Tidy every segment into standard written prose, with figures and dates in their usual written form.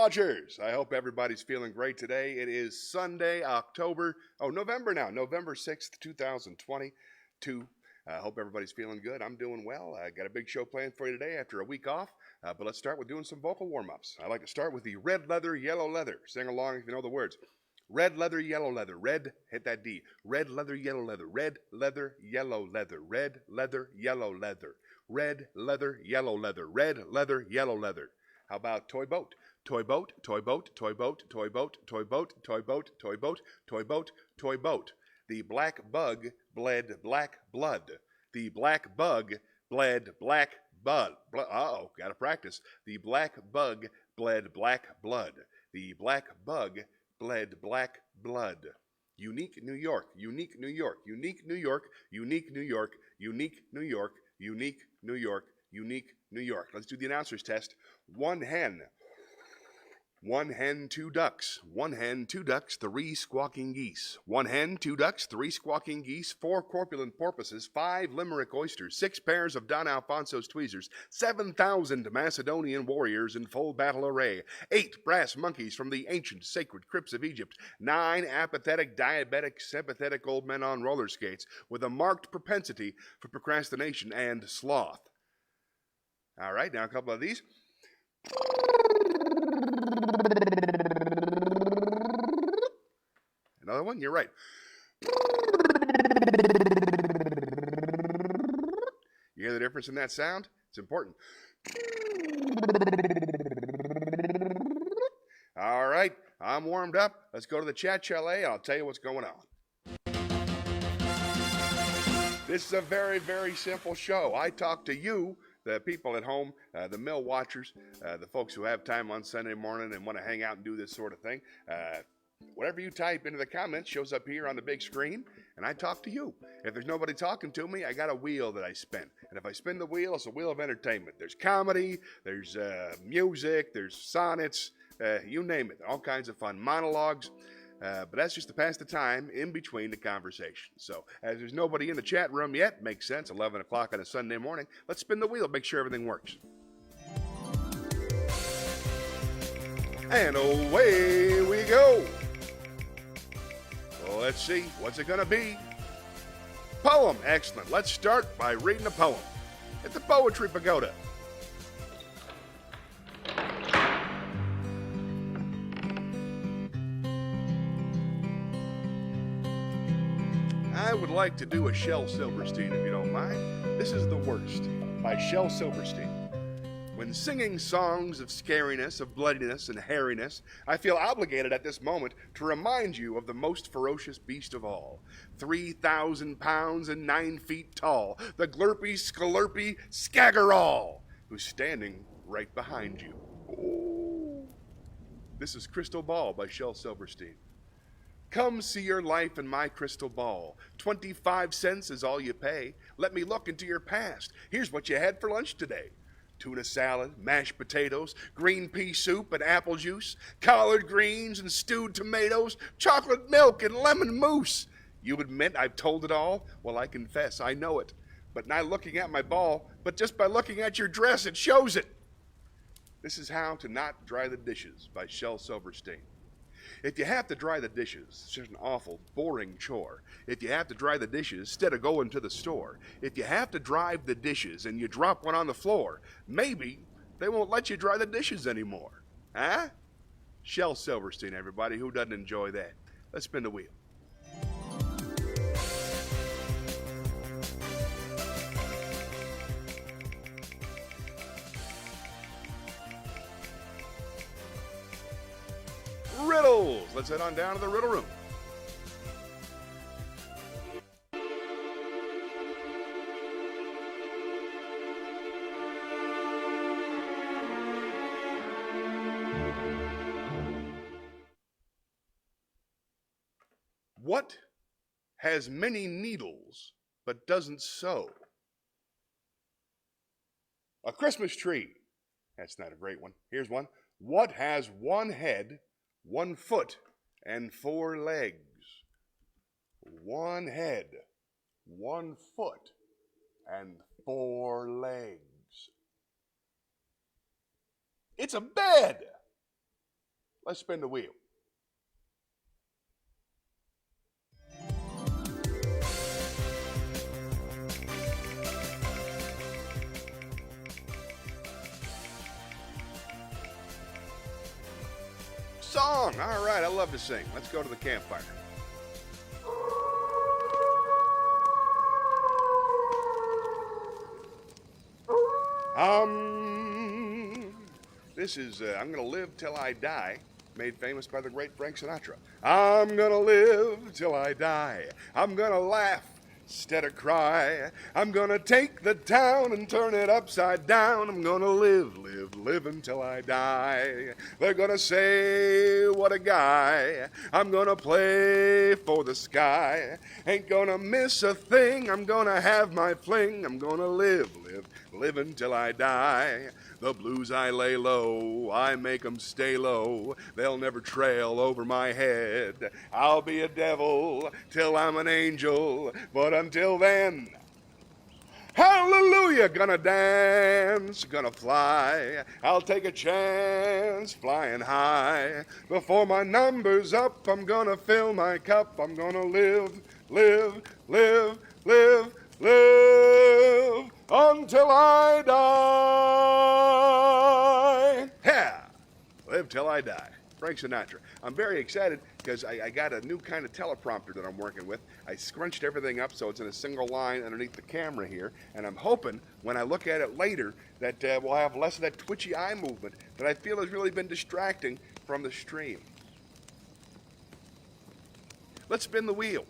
Watchers. I hope everybody's feeling great today. It is Sunday, November 6th, 2022. I hope everybody's feeling good. I'm doing well. I got a big show planned for you today after a week off, but let's start with doing some vocal warm-ups. I like to start with the red leather, yellow leather. Sing along if you know the words. Red leather, yellow leather, red, hit that D. Red leather, yellow leather, red leather, yellow leather, red leather, yellow leather, red leather, yellow leather, red leather, yellow leather. How about toy boat? Toy boat, toy boat, toy boat, toy boat, toy boat, toy boat, toy boat, toy boat, toy boat. The black bug bled black blood. The black bug bled black blood. Uh-oh, gotta practice. The black bug bled black blood. The black bug bled black blood. Unique New York, unique New York, unique New York, unique New York, unique New York, unique New York, unique New York. Let's do the announcer's test. One hen, two ducks. One hen, two ducks, three squawking geese. One hen, two ducks, three squawking geese, four corpulent porpoises, five Limerick oysters, six pairs of Don Alfonso's tweezers, 7,000 Macedonian warriors in full battle array, eight brass monkeys from the ancient sacred crypts of Egypt, nine apathetic, diabetic, sympathetic old men on roller skates with a marked propensity for procrastination and sloth. All right, now a couple of these. Another one, you're right. You hear the difference in that sound? It's important. All right, I'm warmed up. Let's go to the chat chalet and I'll tell you what's going on. This is a very, very simple show. I talk to you, the people at home, the mill watchers, the folks who have time on Sunday morning and want to hang out and do this sort of thing. Whatever you type into the comments shows up here on the big screen, and I talk to you. If there's nobody talking to me, I got a wheel that I spin. And if I spin the wheel, it's a wheel of entertainment. There's comedy, there's music, there's sonnets, you name it. All kinds of fun monologues. But that's just to pass the time in between the conversation. So, as there's nobody in the chat room yet, makes sense, 11 o'clock on a Sunday morning, let's spin the wheel, make sure everything works. And away we go. Well, let's see, what's it gonna be? Poem, excellent. Let's start by reading a poem. At the Poetry Pagoda. I would like to do a Shel Silverstein, if you don't mind. This is The Worst, by Shel Silverstein. When singing songs of scariness, of bloodiness, and hairiness, I feel obligated at this moment to remind you of the most ferocious beast of all. 3,000 pounds and 9 feet tall, the glurpy, scalurpy Skaggerall, who's standing right behind you. Oh. This is Crystal Ball by Shel Silverstein. Come see your life in my crystal ball. 25 cents is all you pay. Let me look into your past. Here's what you had for lunch today. Tuna salad, mashed potatoes, green pea soup and apple juice, collard greens and stewed tomatoes, chocolate milk and lemon mousse. You admit I've told it all? Well, I confess, I know it. But not looking at my ball, but just by looking at your dress, it shows it. This is How to Not Dry the Dishes by Shel Silverstein. If you have to dry the dishes, it's just an awful, boring chore. If you have to dry the dishes instead of going to the store, if you have to dry the dishes and you drop one on the floor, maybe they won't let you dry the dishes anymore. Huh? Shel Silverstein, everybody. Who doesn't enjoy that? Let's spin the wheel. Riddles. Let's head on down to the riddle room. What has many needles but doesn't sew? A Christmas tree. That's not a great one. Here's one. What has one head, 1 foot, and 4 legs? One head, 1 foot, and 4 legs. It's a bed. Let's spin the wheel. Song. All right, I love to sing. Let's go to the campfire. This is I'm Gonna Live Till I Die, made famous by the great Frank Sinatra. I'm gonna live till I die. I'm gonna laugh instead of cry. I'm gonna take the town and turn it upside down. I'm gonna live until I die. They're gonna say, what a guy. I'm gonna play for the sky. Ain't gonna miss a thing. I'm gonna have my fling. I'm gonna live until I die. The blues I lay low, I make 'em stay low. They'll never trail over my head. I'll be a devil till I'm an angel, but until then, hallelujah, gonna dance, gonna fly. I'll take a chance flying high. Before my number's up, I'm gonna fill my cup. I'm gonna live until I die. Yeah, live till I die. Frank Sinatra. I'm very excited because I got a new kind of teleprompter that I'm working with. I scrunched everything up so it's in a single line underneath the camera here, and I'm hoping when I look at it later that we'll have less of that twitchy eye movement that I feel has really been distracting from the stream. Let's spin the wheel.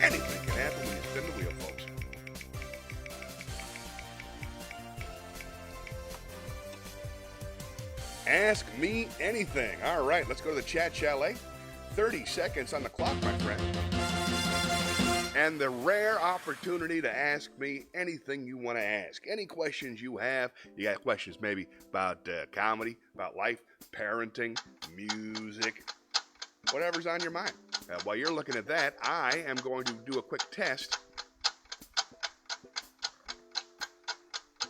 Anything can happen when you spin the wheel, folks. Ask me anything. All right, let's go to the chat chalet. 30 seconds on the clock, my friend. And the rare opportunity to ask me anything you want to ask. Any questions you have. You got questions maybe about comedy, about life, parenting, music, whatever's on your mind. While you're looking at that, I am going to do a quick test.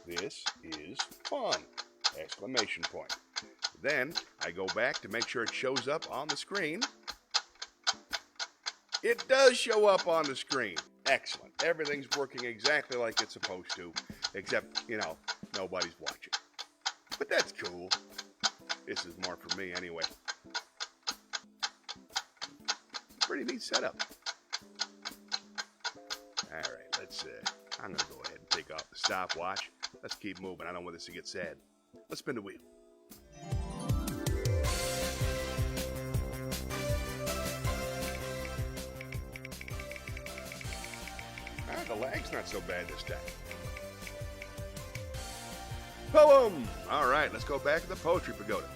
This is fun! Exclamation point. Then I go back to make sure it shows up on the screen. It does show up on the screen. Excellent. Everything's working exactly like it's supposed to, except, nobody's watching. But that's cool. This is more for me anyway. Pretty neat setup. All right, I'm going to go ahead and take off the stopwatch. Let's keep moving. I don't want this to get sad. Let's spin the wheel. The lag's not so bad this time. Poem! All right, let's go back to the Poetry Pagoda.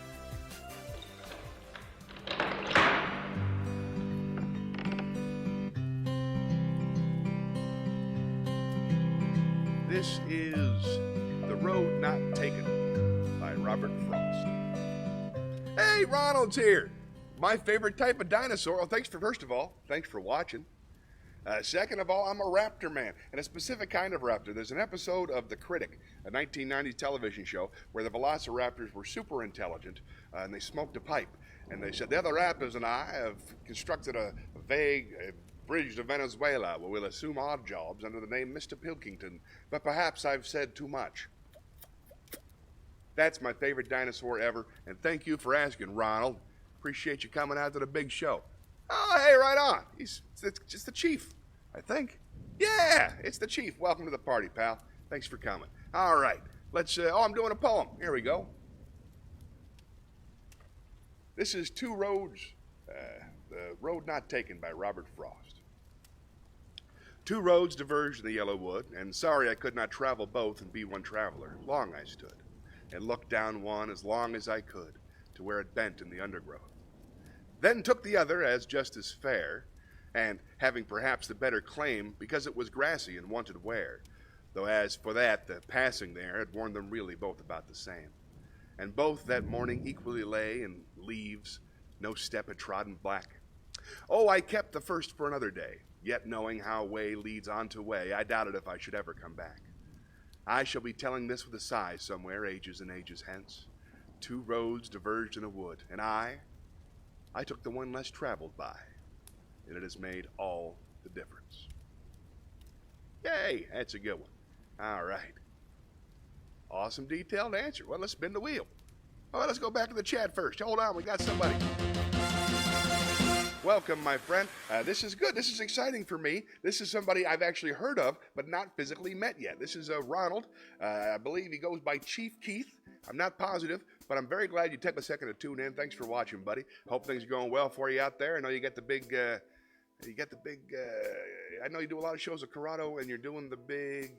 This is The Road Not Taken by Robert Frost. Hey, Ronald's here. My favorite type of dinosaur. Well, first of all, thanks for watching. Second of all, I'm a raptor man, and a specific kind of raptor. There's an episode of The Critic, a 1990s television show, where the velociraptors were super intelligent, and they smoked a pipe. And they said, the other raptors and I have constructed a vague bridge to Venezuela where we'll assume odd jobs under the name Mr. Pilkington, but perhaps I've said too much. That's my favorite dinosaur ever, and thank you for asking, Ronald. Appreciate you coming out to the big show. Oh, hey, right on. It's just the chief, I think. Yeah, it's the chief. Welcome to the party, pal. Thanks for coming. All right, I'm doing a poem. Here we go. This is Two Roads, The Road Not Taken by Robert Frost. Two roads diverged in the yellow wood, and sorry I could not travel both and be one traveler. Long I stood, and looked down one as long as I could, to where it bent in the undergrowth. Then took the other as just as fair, and having perhaps the better claim, because it was grassy and wanted wear, though as for that, the passing there had warned them really both about the same. And both that morning equally lay in leaves, no step had trodden black. Oh, I kept the first for another day, yet knowing how way leads on to way, I doubted if I should ever come back. I shall be telling this with a sigh somewhere, ages and ages hence. 2 roads diverged in a wood, and I took the one less traveled by, and it has made all the difference. Yay, that's a good one. All right. Awesome detailed answer. Well, let's spin the wheel. All right, let's go back to the chat first. Hold on, we got somebody. Welcome, my friend. This is good. This is exciting for me. This is somebody I've actually heard of, but not physically met yet. This is Ronald. I believe he goes by Chief Keith. I'm not positive, but I'm very glad you took a second to tune in. Thanks for watching, buddy. Hope things are going well for you out there. I know you got the big, I know you do a lot of shows at Corrado, and you're doing the big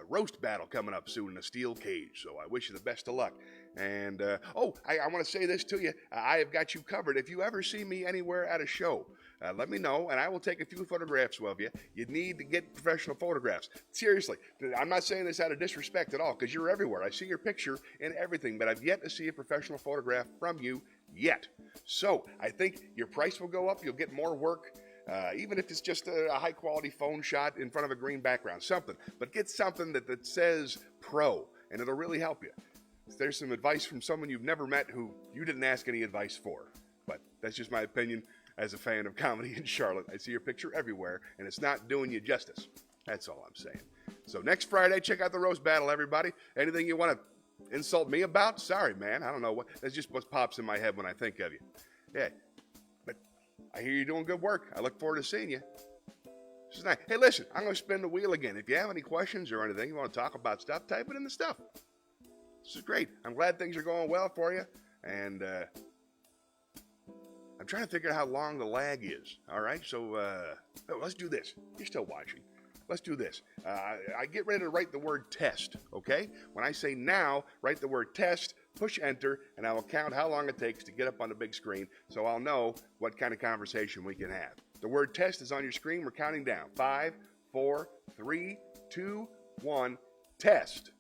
roast battle coming up soon in a steel cage. So I wish you the best of luck. And, I want to say this to you. I have got you covered. If you ever see me anywhere at a show, let me know, and I will take a few photographs of you. You need to get professional photographs. Seriously, I'm not saying this out of disrespect at all, because you're everywhere. I see your picture and everything, but I've yet to see a professional photograph from you yet. So I think your price will go up. You'll get more work. Even if it's just a high-quality phone shot in front of a green background, something. But get something that says pro, and it'll really help you. There's some advice from someone you've never met who you didn't ask any advice for. But that's just my opinion as a fan of comedy in Charlotte. I see your picture everywhere, and it's not doing you justice. That's all I'm saying. So next Friday, check out the roast battle, everybody. Anything you want to insult me about? Sorry, man. I don't know. That's just what pops in my head when I think of you. Yeah. I hear you're doing good work. I look forward to seeing you. This is nice. Hey, listen, I'm going to spin the wheel again. If you have any questions or anything, you want to talk about stuff, type it in the stuff. This is great. I'm glad things are going well for you. And I'm trying to figure out how long the lag is. All right, so let's do this. You're still watching. Let's do this. I get ready to write the word test, okay? When I say now, write the word test, push enter, and I will count how long it takes to get up on the big screen so I'll know what kind of conversation we can have. The word test is on your screen. We're counting down. 5, 4, 3, 2, 1, test. 6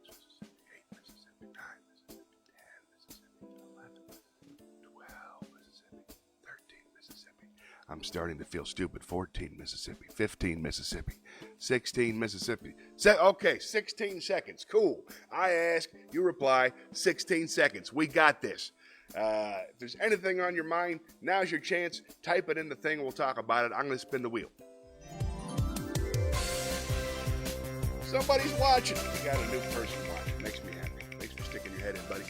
Mississippi, 8 Mississippi, 9 Mississippi, 10 Mississippi, 11 Mississippi, 12 Mississippi, 13 Mississippi. I'm starting to feel stupid. 14 Mississippi, 15 Mississippi, 16 Mississippi. Okay, 16 seconds. Cool. I ask, you reply, 16 seconds. We got this. If there's anything on your mind, now's your chance. Type it in the thing. We'll talk about it. I'm going to spin the wheel. Somebody's watching. You got a new person watching. Makes me happy. Makes me stick in your head in, buddy.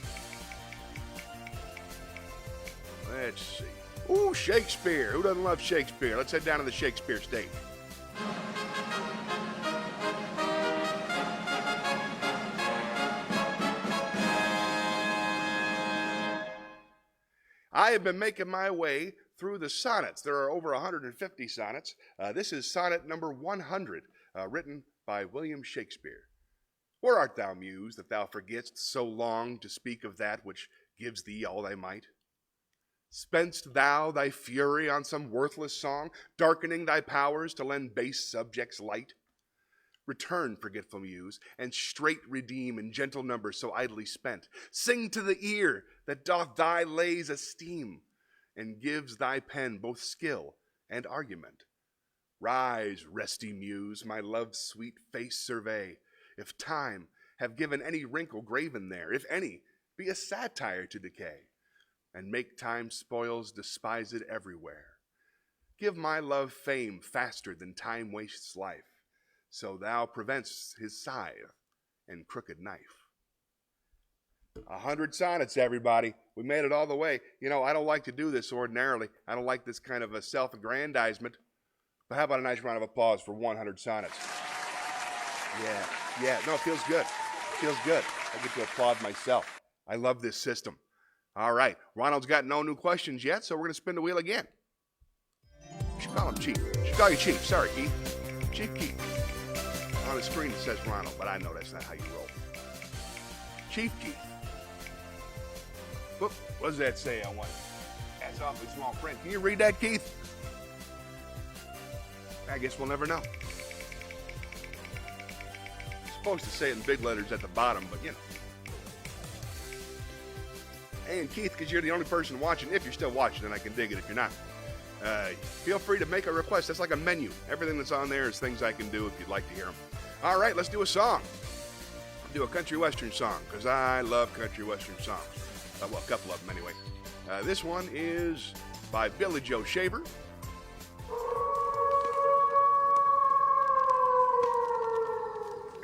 Let's see. Ooh, Shakespeare. Who doesn't love Shakespeare? Let's head down to the Shakespeare stage. I have been making my way through the sonnets. There are over 150 sonnets. This is sonnet number 100, written by William Shakespeare. Where art thou, muse, that thou forgetst so long to speak of that which gives thee all thy might? Spent'st thou thy fury on some worthless song, darkening thy powers to lend base subjects light? Return, forgetful muse, and straight redeem in gentle numbers so idly spent. Sing to the ear that doth thy lays esteem, and gives thy pen both skill and argument. Rise, resty muse, my love's sweet face survey. If time have given any wrinkle graven there, if any, be a satire to decay, and make time's spoils despised everywhere. Give my love fame faster than time wastes life, so thou preventst his scythe and crooked knife. 100 sonnets, everybody. We made it all the way. You know, I don't like to do this ordinarily. I don't like this kind of a self-aggrandizement. But how about a nice round of applause for 100 sonnets? Yeah. No, it feels good. It feels good. I get to applaud myself. I love this system. All right. Ronald's got no new questions yet, so we're going to spin the wheel again. You should call him Chief. You should call you Chief. Sorry, Keith. Chief Keith. On the screen it says Ronald, but I know that's not how you roll. Chief Keith. Whoop, what does that say on one? That's awfully small print. Can you read that, Keith? I guess we'll never know. It's supposed to say it in big letters at the bottom, but you know. And Keith, because you're the only person watching, if you're still watching, and I can dig it if you're not. feel free to make a request. That's like a menu. Everything that's on there is things I can do if you'd like to hear them. All right, let's do a song. I'll do a country western song because I love country western songs. Well, a couple of them anyway. This one is by Billy Joe Shaver.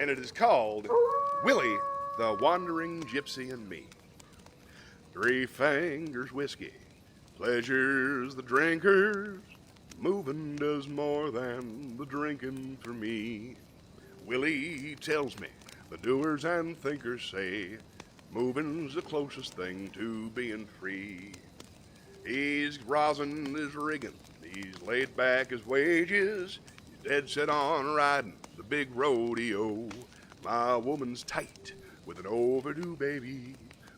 And it is called Willie, the Wandering Gypsy and Me. 3 fingers whiskey, pleasures the drinkers. Moving does more than the drinking for me. Willie tells me, the doers and thinkers say, moving's the closest thing to being free. He's rosin his rigging, he's laid back his wages, he's dead set on riding the big rodeo. My woman's tight with an overdue baby.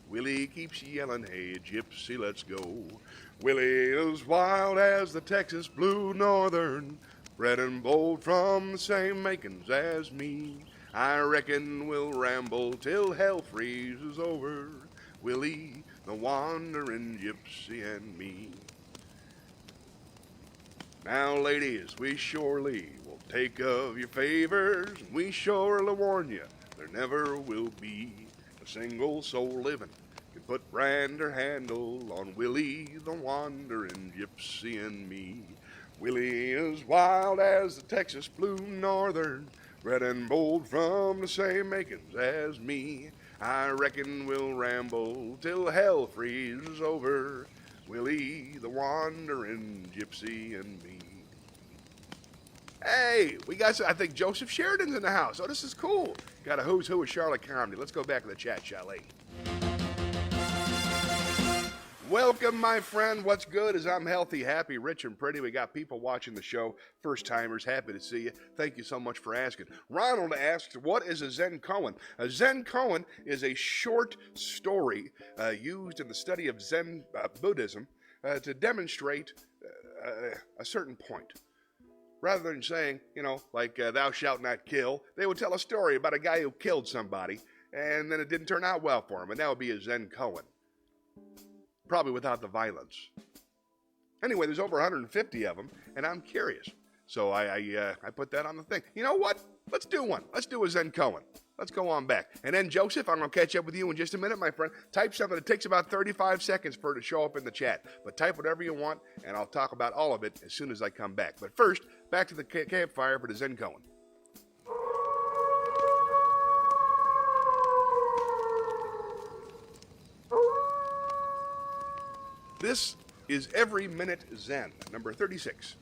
Willie keeps yelling, hey, gypsy, let's go. Willie is wild as the Texas Blue Northern, bred and bold from the same makings as me. I reckon we'll ramble till hell freezes over. Willie, the wandering gypsy and me. Now, ladies, we surely will take of your favors. We surely warn you, there never will be a single soul living can put brand or handle on Willie, the wandering gypsy and me. Willie is wild as the Texas Blue Northern, bred and bold from the same makings as me. I reckon we'll ramble till hell freezes over. Willie, the wandering gypsy and me. Hey, we got, I think Joseph Sheridan's in the house. Oh, this is cool. Got a who's who of Charlotte comedy. Let's go back to the chat chalet. Welcome, my friend. What's good is I'm healthy, happy, rich, and pretty. We got people watching the show, first-timers. Happy to see you. Thank you so much for asking. Ronald asks, what is a Zen koan? A Zen koan is a short story used in the study of Zen Buddhism to demonstrate a certain point. Rather than saying, like thou shalt not kill, they would tell a story about a guy who killed somebody, and then it didn't turn out well for him, and that would be a Zen koan. Probably without the violence. Anyway, there's over 150 of them, and I'm curious. So I put that on the thing. You know what? Let's do one. Let's do a Zen koan. Let's go on back. And then, Joseph, I'm going to catch up with you in just a minute, my friend. Type something. It takes about 35 seconds for it to show up in the chat. But type whatever you want, and I'll talk about all of it as soon as I come back. But first, back to the campfire for the Zen koan. This is Every Minute Zen, number 36.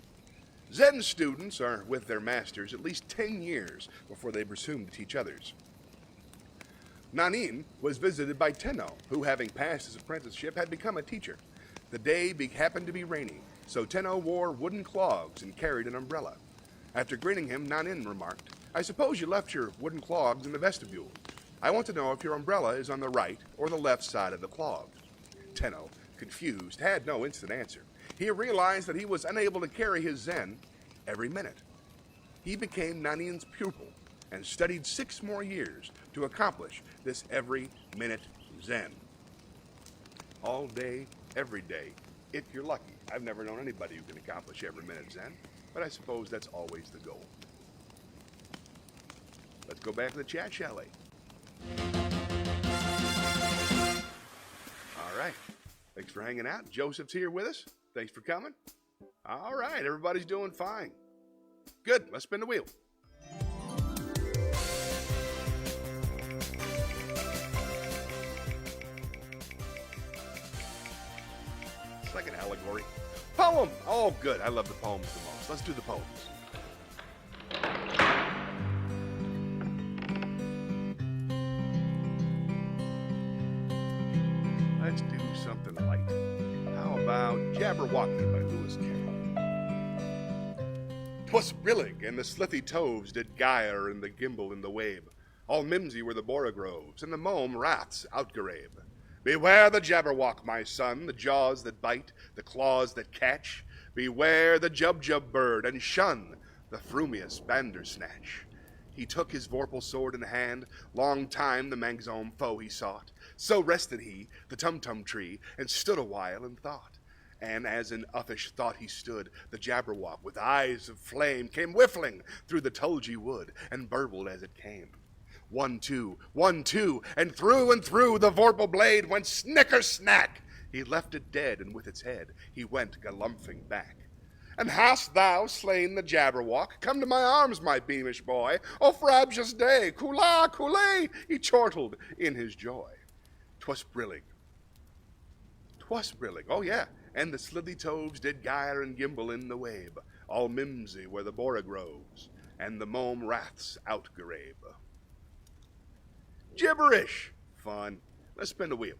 Zen students are with their masters at least 10 years before they presume to teach others. Nanin was visited by Tenno, who, having passed his apprenticeship, had become a teacher. The day happened to be rainy, so Tenno wore wooden clogs and carried an umbrella. After greeting him, Nanin remarked, I suppose you left your wooden clogs in the vestibule. I want to know if your umbrella is on the right or the left side of the clog. Tenno, confused, had no instant answer. He realized that he was unable to carry his Zen every minute. He became Nanin's pupil and studied 6 more years to accomplish this every minute Zen. All day, every day, if you're lucky. I've never known anybody who can accomplish every minute Zen, but I suppose that's always the goal. Let's go back to the chat chalet. All right. Thanks for hanging out. Joseph's here with us. Thanks for coming. All right, everybody's doing fine. Good, let's spin the wheel. It's like an allegory. Poem! Oh, good. I love the poems the most. Let's do the poems. Let's do something light. How about Jabberwocky by Lewis Carroll? 'Twas brillig, and the slithy toves did gyre in the gimble in the wabe. All mimsy were the borogroves, and the mome raths outgarabe. Beware the Jabberwock, my son, the jaws that bite, the claws that catch. Beware the Jubjub bird, and shun the frumious Bandersnatch. He took his vorpal sword in hand, long time the Mangzome foe he sought. So rested he, the Tumtum tree, and stood a while in thought. And as in uffish thought he stood, the Jabberwock, with eyes of flame, came whiffling through the tulgey wood, and burbled as it came. 1, 2, 1, 2, and through the vorpal blade went snicker-snack. He left it dead, and with its head he went galumphing back. And hast thou slain the Jabberwock? Come to my arms, my beamish boy. O frabjous day, coola, coolay, he chortled in his joy. 'Twas brillig, oh yeah, and the slithy toves did gyre and gimble in the wabe, all mimsy where the bora grows, and the mome raths outgarabe. Gibberish, fun. Let's spin the wheel.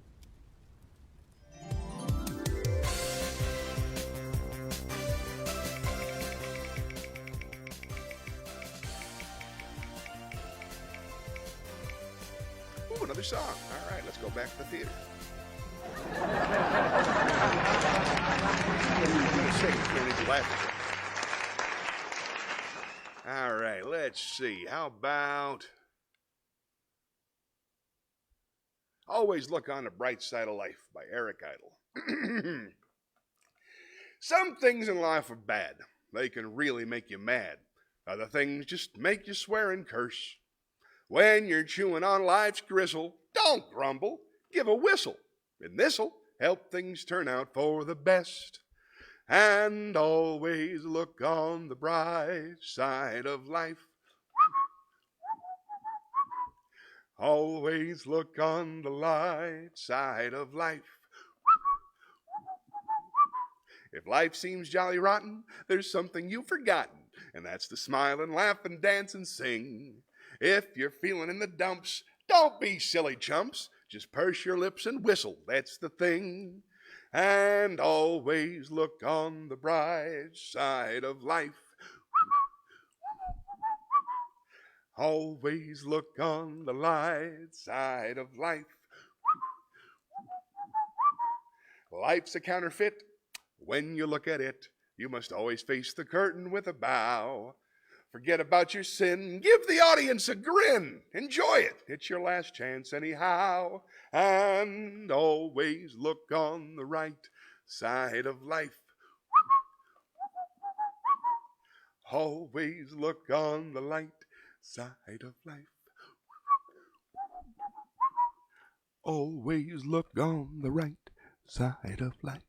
Ooh, another song. All right, let's go back to the theater. All right, let's see. How about Always Look on the Bright Side of Life by Eric Idle. Some things in life are bad. They can really make you mad. Other things just make you swear and curse. When you're chewing on life's gristle, don't grumble, give a whistle. And this'll help things turn out for the best. And always look on the bright side of life. Always look on the light side of life. If life seems jolly rotten, there's something you've forgotten, and that's to smile and laugh and dance and sing. If you're feeling in the dumps, don't be silly chumps. Just purse your lips and whistle, that's the thing. And always look on the bright side of life. Always look on the light side of life. Life's a counterfeit. When you look at it, you must always face the curtain with a bow. Forget about your sin, give the audience a grin. Enjoy it, it's your last chance anyhow. And always look on the right side of life. Always look on the light side of life. Always look on the right side of life.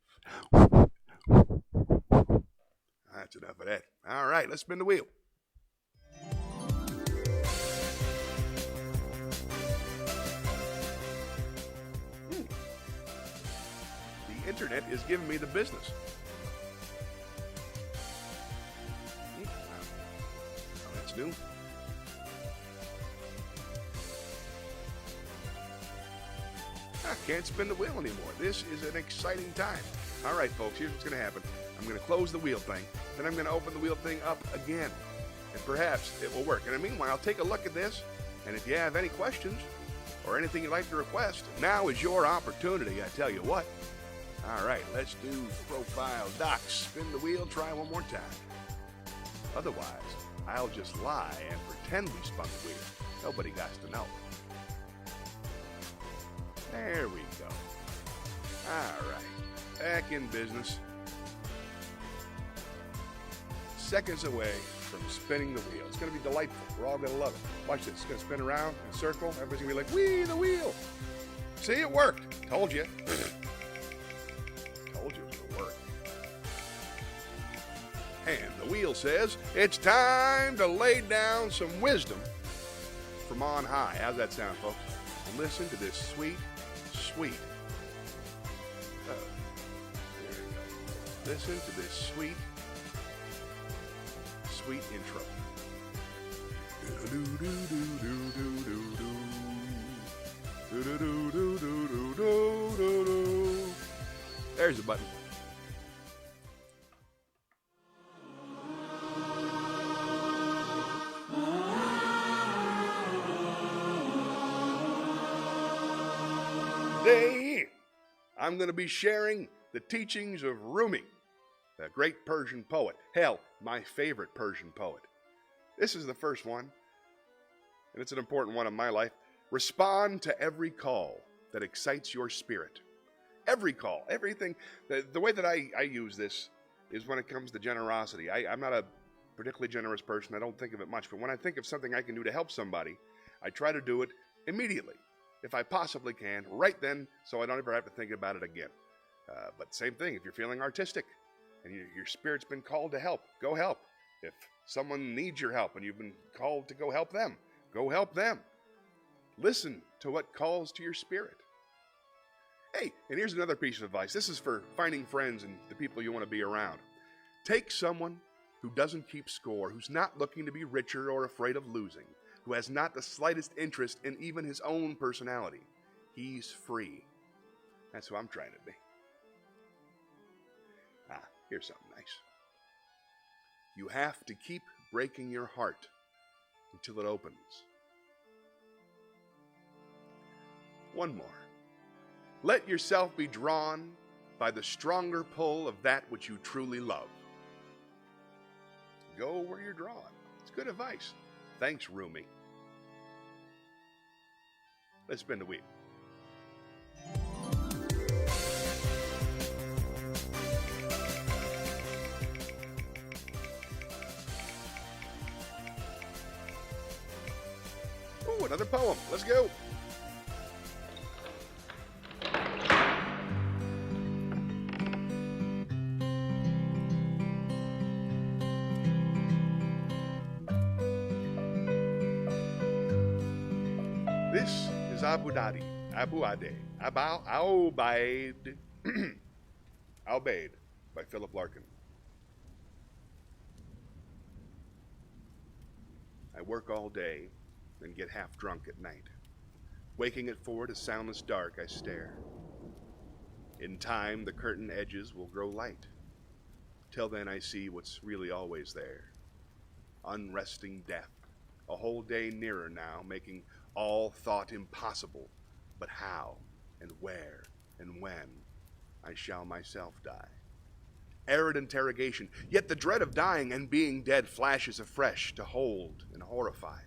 That's enough of that. All right, let's spin the wheel. The internet is giving me the business. Oh, that's new. I can't spin the wheel anymore. This is an exciting time. All right, folks, here's what's going to happen. I'm going to close the wheel thing, then I'm going to open the wheel thing up again, and perhaps it will work. And in the meanwhile, take a look at this, and if you have any questions or anything you'd like to request, now is your opportunity, I tell you what. All right, let's do profile docs. Spin the wheel, try one more time. Otherwise, I'll just lie and pretend we spun the wheel. Nobody got to know. There we go. All right, back in business. Seconds away from spinning the wheel. It's going to be delightful. We're all going to love it. Watch this. It's going to spin around in a circle. Everybody's going to be like, whee, the wheel. See, it worked. Told you. Told you it was going to work. And the wheel says, it's time to lay down some wisdom from on high. How's that sound, folks? And listen to this sweet, sweet. There we go. Listen to this sweet, sweet intro. There's the button. Today, I'm going to be sharing the teachings of Rumi, the great Persian poet. Hell, my favorite Persian poet. This is the first one, and it's an important one in my life. Respond to every call that excites your spirit. Every call, everything. The way that I use this is when it comes to generosity. I'm not a particularly generous person. I don't think of it much. But when I think of something I can do to help somebody, I try to do it immediately, if I possibly can, right then, so I don't ever have to think about it again. But same thing, if you're feeling artistic and your spirit's been called to help, go help. If someone needs your help and you've been called to go help them, go help them. Listen to what calls to your spirit. Hey, and here's another piece of advice. This is for finding friends and the people you want to be around. Take someone who doesn't keep score, who's not looking to be richer or afraid of losing, who has not the slightest interest in even his own personality. He's free. That's who I'm trying to be. Here's something nice. You have to keep breaking your heart until it opens. One more. Let yourself be drawn by the stronger pull of that which you truly love. Go where you're drawn. It's good advice. Thanks, Rumi. Let's spin the wheel. Ooh, another poem. Let's go. This is Abu'd Al-Baid by Philip Larkin. I work all day and get half drunk at night. Waking at 4 to soundless dark, I stare. In time, the curtain edges will grow light. Till then, I see what's really always there. Unresting death, a whole day nearer now, making all thought impossible. But how and where and when I shall myself die. Arid interrogation, yet the dread of dying and being dead flashes afresh to hold and horrify.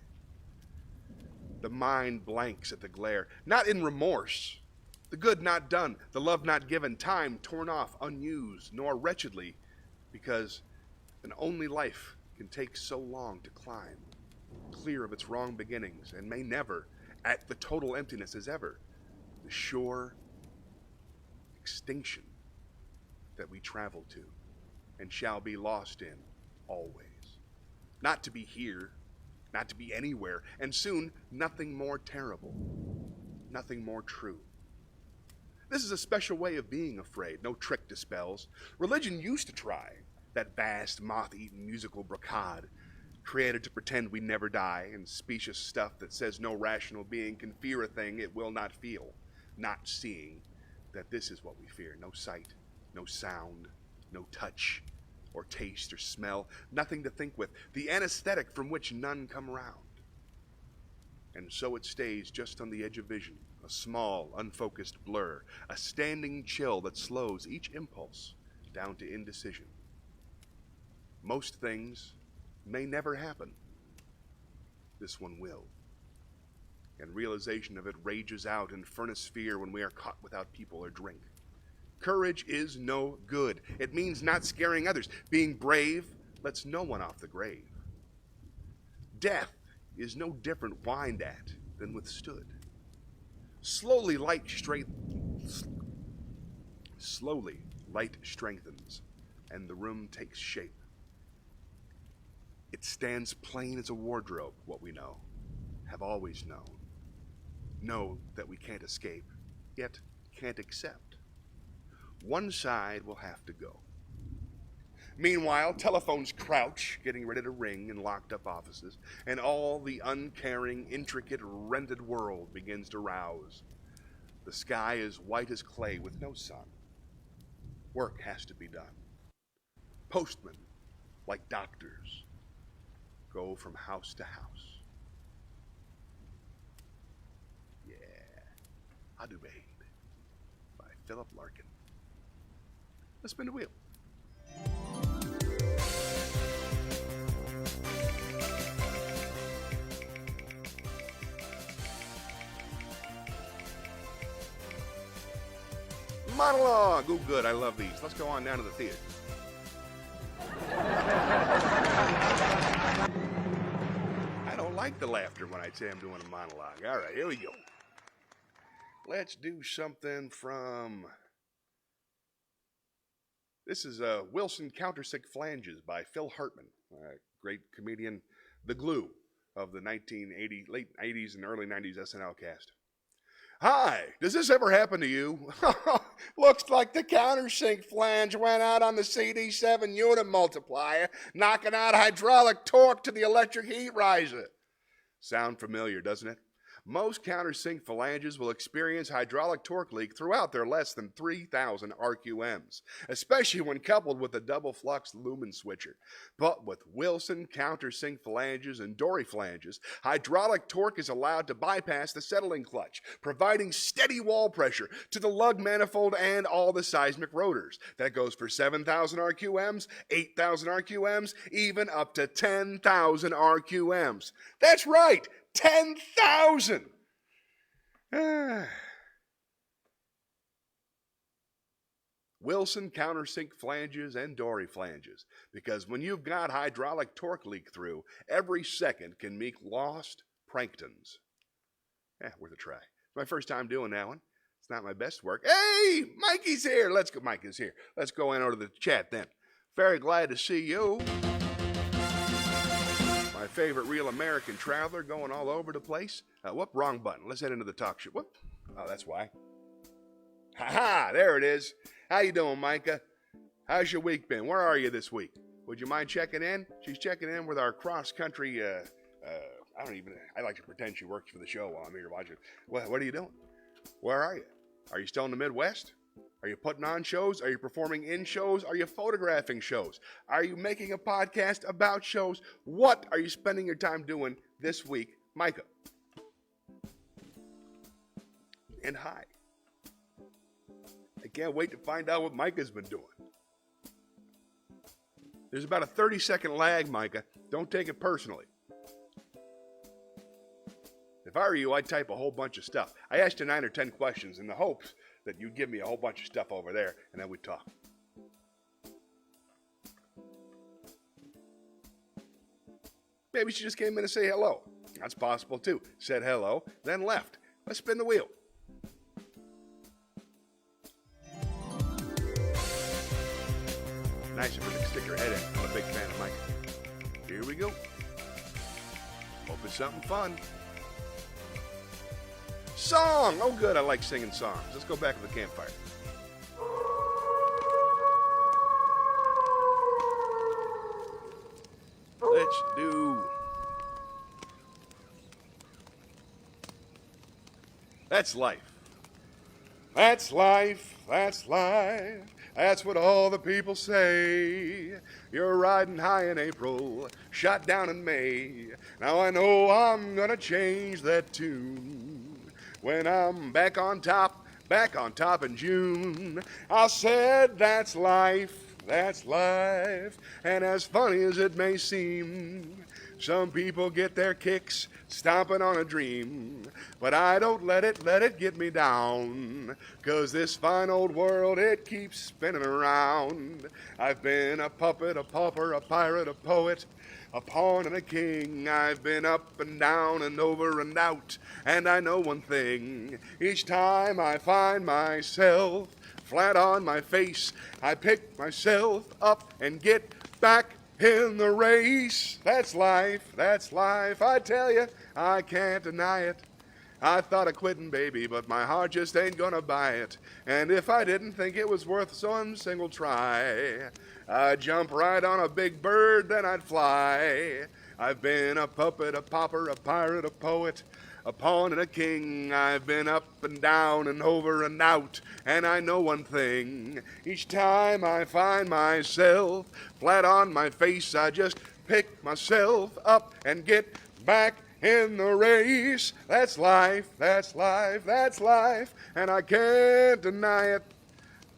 The mind blanks at the glare, not in remorse, the good not done, the love not given, time torn off, unused, nor wretchedly, because an only life can take so long to climb, clear of its wrong beginnings, and may never, at the total emptiness as ever, the sure extinction that we travel to and shall be lost in always. Not to be here, not to be anywhere, and soon nothing more terrible, nothing more true. This is a special way of being afraid, no trick dispels. Religion used to try, that vast moth-eaten musical brocade, created to pretend we never die, and specious stuff that says no rational being can fear a thing it will not feel, not seeing that this is what we fear. No sight, no sound, no touch, or taste, or smell, nothing to think with, the anesthetic from which none come round. And so it stays just on the edge of vision, a small, unfocused blur, a standing chill that slows each impulse down to indecision. Most things may never happen. This one will. And realization of it rages out in furnace fear when we are caught without people or drink. Courage is no good. It means not scaring others. Being brave lets no one off the grave. Death is no different whined at than withstood. Slowly, light strengthens, and the room takes shape. It stands plain as a wardrobe, what we know, have always known. Know that we can't escape, yet can't accept. One side will have to go. Meanwhile, telephones crouch, getting ready to ring in locked-up offices, and all the uncaring, intricate, rented world begins to rouse. The sky is white as clay with no sun. Work has to be done. Postmen, like doctors, go from house to house. Yeah, Abu'd by Philip Larkin. Let's spin the wheel. monologue. Oh, good. I love these. Let's go on down to the theater. I don't like the laughter when I say I'm doing a monologue. All right, here we go. Let's do something from... This is Wilson Countersink Flanges by Phil Hartman, great comedian, the glue of the late 80s and early 90s SNL cast. Hi, does this ever happen to you? Looks like the countersink flange went out on the CD7 unit multiplier, knocking out hydraulic torque to the electric heat riser. Sound familiar, doesn't it? Most countersink flanges will experience hydraulic torque leak throughout their less than 3,000 RQMs, especially when coupled with a double flux lumen switcher. But with Wilson countersink flanges and Dory flanges, hydraulic torque is allowed to bypass the settling clutch, providing steady wall pressure to the lug manifold and all the seismic rotors. That goes for 7,000 RQMs, 8,000 RQMs, even up to 10,000 RQMs. That's right! 10,000! Wilson countersink flanges and Dory flanges, because when you've got hydraulic torque leak through, every second can make lost planktons. Worth a try. It's my first time doing that one. It's not my best work. Hey, Mikey's here. Mike is here. Let's go in over to the chat then. Very glad to see you. My favorite real American traveler going all over the place. Whoop, wrong button. Let's head into the talk show. Whoop. Oh, that's why. Ha-ha, there it is. How you doing, Micah? How's your week been? Where are you this week? Would you mind checking in? She's checking in with our cross-country, I like to pretend she works for the show while I'm here watching. What are you doing? Where are you? Are you still in the Midwest? Are you putting on shows? Are you performing in shows? Are you photographing shows? Are you making a podcast about shows? What are you spending your time doing this week, Micah? And hi. I can't wait to find out what Micah's been doing. There's about a 30-second lag, Micah. Don't take it personally. If I were you, I'd type a whole bunch of stuff. I asked you 9 or 10 questions in the hopes that you'd give me a whole bunch of stuff over there, and then we'd talk. Maybe she just came in to say hello. That's possible too. Said hello, then left. Let's spin the wheel. Nice of her to stick her head in. I'm a big fan of Mike. Here we go. Hope it's something fun. Song! Oh, good. I like singing songs. Let's go back to the campfire. Let's do... That's life. That's life. That's life. That's what all the people say. You're riding high in April, shot down in May. Now I know I'm gonna change that tune. When I'm back on top in June. I said that's life, and as funny as it may seem, some people get their kicks stomping on a dream, but I don't let it get me down, 'cause this fine old world, it keeps spinning around. I've been a puppet, a pauper, a pirate, a poet, a pawn and a king. I've been up and down and over and out, and I know one thing. Each time I find myself flat on my face, I pick myself up and get back in the race. That's life, I tell you, I can't deny it. I thought of quitting, baby, but my heart just ain't gonna buy it. And if I didn't think it was worth some single try, I'd jump right on a big bird, then I'd fly. I've been a puppet, a pauper, a pirate, a poet, a pawn and a king. I've been up and down and over and out, and I know one thing. Each time I find myself flat on my face, I just pick myself up and get back in the race. That's life, and I can't deny it.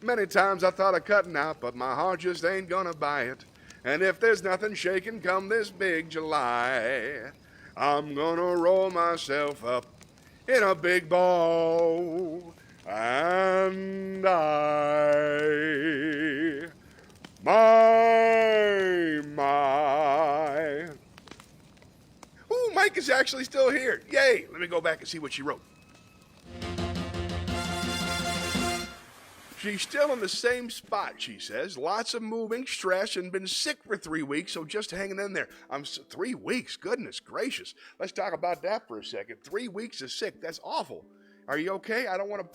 Many times I thought of cutting out, but my heart just ain't gonna buy it. And if there's nothing shaking come this big July, I'm gonna roll myself up in a big ball And my. Ooh, Mike is actually still here. Yay. Let me go back and see what she wrote. She's still in the same spot, she says. Lots of moving, stress, and been sick for 3 weeks, so just hanging in there. 3 weeks, goodness gracious. Let's talk about that for a second. 3 weeks of sick, that's awful. Are you okay? I don't want to,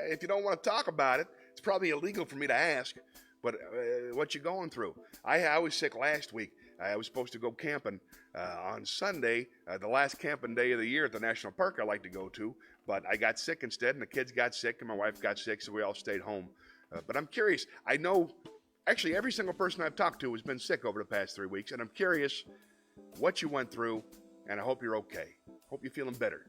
if you don't want to talk about it, it's probably illegal for me to ask, but what you going through? I was sick last week. I was supposed to go camping on Sunday, the last camping day of the year at the national park I like to go to. But I got sick instead, and the kids got sick, and my wife got sick, so we all stayed home. But I'm curious. I know, actually, every single person I've talked to has been sick over the past 3 weeks, and I'm curious what you went through, and I hope you're okay. Hope you're feeling better.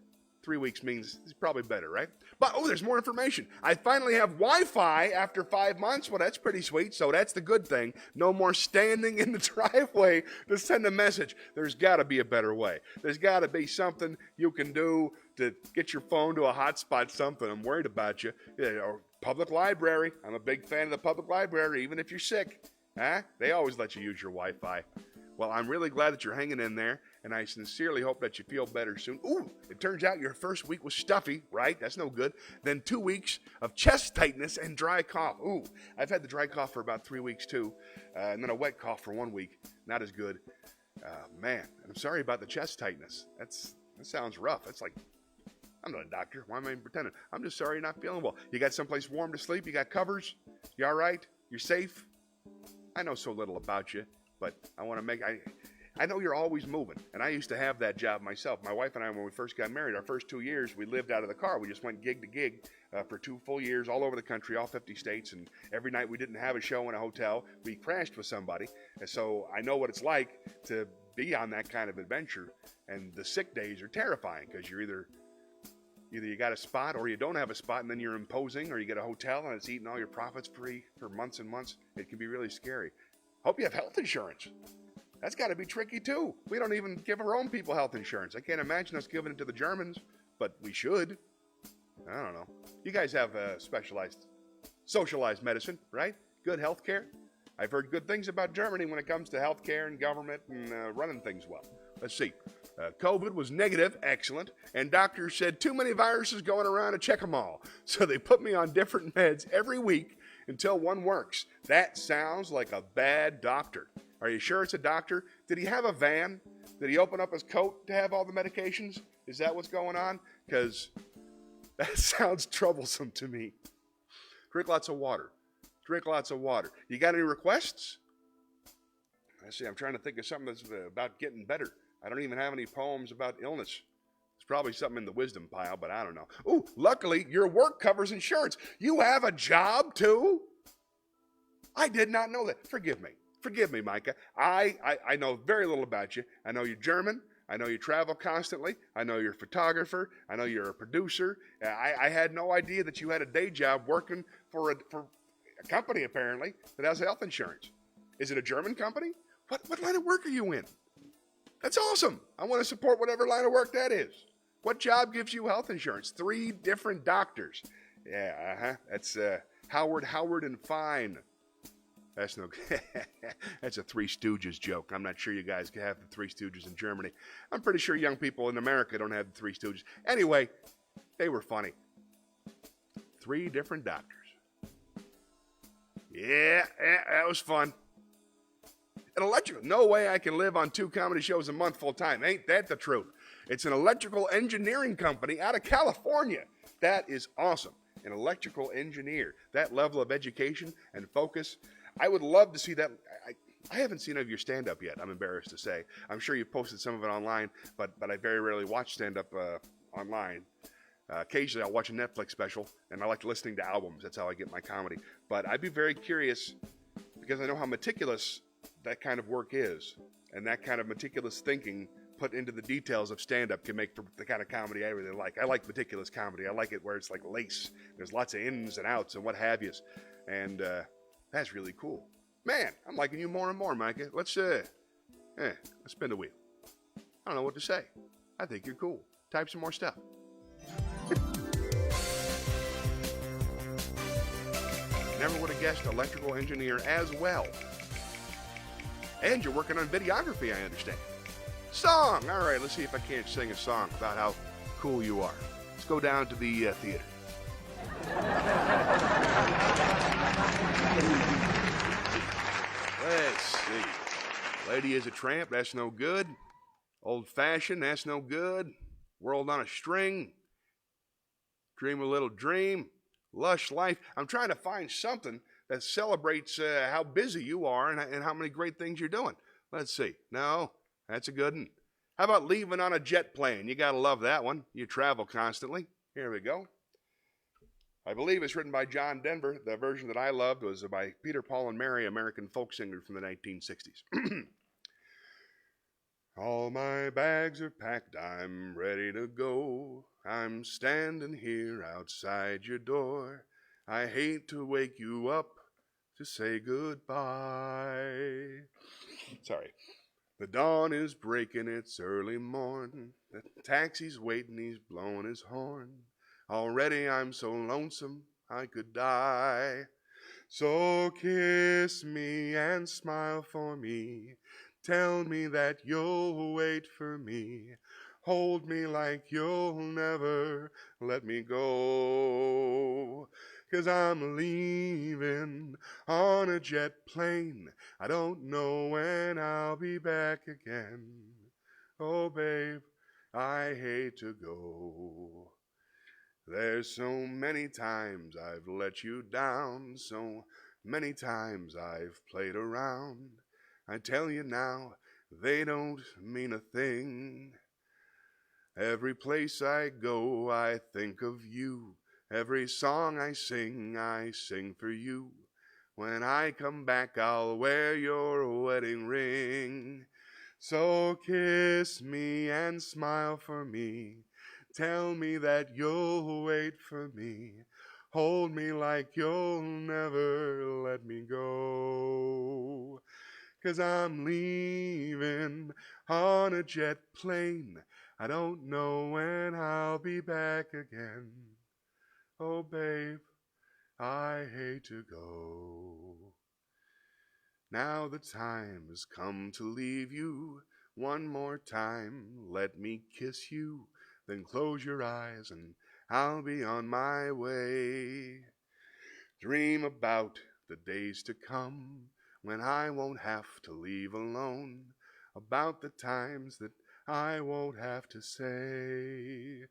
3 weeks means it's probably better, right? But, there's more information. I finally have Wi-Fi after 5 months. Well, that's pretty sweet, so that's the good thing. No more standing in the driveway to send a message. There's got to be a better way. There's got to be something you can do to get your phone to a hotspot, something. I'm worried about you. Or public library. I'm a big fan of the public library, even if you're sick. They always let you use your Wi-Fi. Well, I'm really glad that you're hanging in there, and I sincerely hope that you feel better soon. Ooh, it turns out your first week was stuffy, right? That's no good. Then 2 weeks of chest tightness and dry cough. Ooh, I've had the dry cough for about 3 weeks too, and then a wet cough for 1 week. Not as good. Man, I'm sorry about the chest tightness. That sounds rough. That's like, I'm not a doctor. Why am I pretending? I'm just sorry you're not feeling well. You got someplace warm to sleep? You got covers? You all right? You're safe? I know so little about you, but I want to I know you're always moving, and I used to have that job myself. My wife and I, when we first got married, our first 2 years, we lived out of the car. We just went gig to gig for 2 full years all over the country, all 50 states, and every night we didn't have a show in a hotel. We crashed with somebody, and so I know what it's like to be on that kind of adventure, and the sick days are terrifying because you're either you got a spot or you don't have a spot, and then you're imposing, or you get a hotel and it's eating all your profits free for months and months. It can be really scary. Hope you have health insurance. That's got to be tricky too. We don't even give our own people health insurance. I can't imagine us giving it to the Germans, but we should. I don't know. You guys have specialized, socialized medicine, right? Good health care. I've heard good things about Germany when it comes to health care and government and running things well. Let's see. COVID was negative, excellent, and doctors said too many viruses going around to check them all. So they put me on different meds every week until one works. That sounds like a bad doctor. Are you sure it's a doctor? Did he have a van? Did he open up his coat to have all the medications? Is that what's going on? Because that sounds troublesome to me. Drink lots of water. Drink lots of water. You got any requests? Let's see, I'm trying to think of something that's about getting better. I don't even have any poems about illness. It's probably something in the wisdom pile, but I don't know. Ooh, luckily, your work covers insurance. You have a job, too? I did not know that. Forgive me. Forgive me, Micah. I know very little about you. I know you're German. I know you travel constantly. I know you're a photographer. I know you're a producer. I had no idea that you had a day job working for a company, apparently, that has health insurance. Is it a German company? What line of work are you in? That's awesome. I want to support whatever line of work that is. What job gives you health insurance? 3 different doctors. Yeah, That's Howard, and Fine. That's no good. That's a Three Stooges joke. I'm not sure you guys can have the Three Stooges in Germany. I'm pretty sure young people in America don't have the Three Stooges. Anyway, they were funny. 3 different doctors. Yeah, that was fun. An electrical, no way I can live on 2 comedy shows a month full time. Ain't that the truth? It's an electrical engineering company out of California. That is awesome. An electrical engineer. That level of education and focus. I would love to see that. I haven't seen any of your stand-up yet, I'm embarrassed to say. I'm sure you posted some of it online, but I very rarely watch stand-up online. Occasionally I'll watch a Netflix special, and I like listening to albums. That's how I get my comedy. But I'd be very curious, because I know how meticulous that kind of work is, and that kind of meticulous thinking put into the details of stand-up can make for the kind of comedy I really like. I like meticulous comedy. I like it where it's like lace. There's lots of ins and outs and what have yous. And that's really cool. Man, I'm liking you more and more, Micah. Let's spin the wheel. I don't know what to say. I think you're cool. Type some more stuff. Never would have guessed electrical engineer as well. And you're working on videography, I understand. Song! All right, let's see if I can't sing a song about how cool you are. Let's go down to the theater. Let's see. Lady is a Tramp, that's no good. Old Fashioned, that's no good. World on a String. Dream a Little Dream. Lush Life. I'm trying to find something that celebrates how busy you are and how many great things you're doing. Let's see. No, that's a good one. How about Leaving on a Jet Plane? You got to love that one. You travel constantly. Here we go. I believe it's written by John Denver. The version that I loved was by Peter, Paul, and Mary, American folk singer from the 1960s. All my bags are packed, I'm ready to go. I'm standing here outside your door. I hate to wake you up to say goodbye. Sorry. The dawn is breaking, it's early morn. The taxi's waiting, he's blowing his horn. Already I'm so lonesome I could die. So kiss me and smile for me. Tell me that you'll wait for me. Hold me like you'll never let me go. 'Cause I'm leaving on a jet plane. I don't know when I'll be back again. Oh, babe, I hate to go. There's so many times I've let you down. So many times I've played around. I tell you now, they don't mean a thing. Every place I go, I think of you. Every song I sing for you. When I come back, I'll wear your wedding ring. So kiss me and smile for me. Tell me that you'll wait for me. Hold me like you'll never let me go. 'Cause I'm leaving on a jet plane. I don't know when I'll be back again. Oh, babe, I hate to go. Now the time has come to leave you. One more time, let me kiss you. Then close your eyes and I'll be on my way. Dream about the days to come when I won't have to leave alone, about the times that I won't have to say.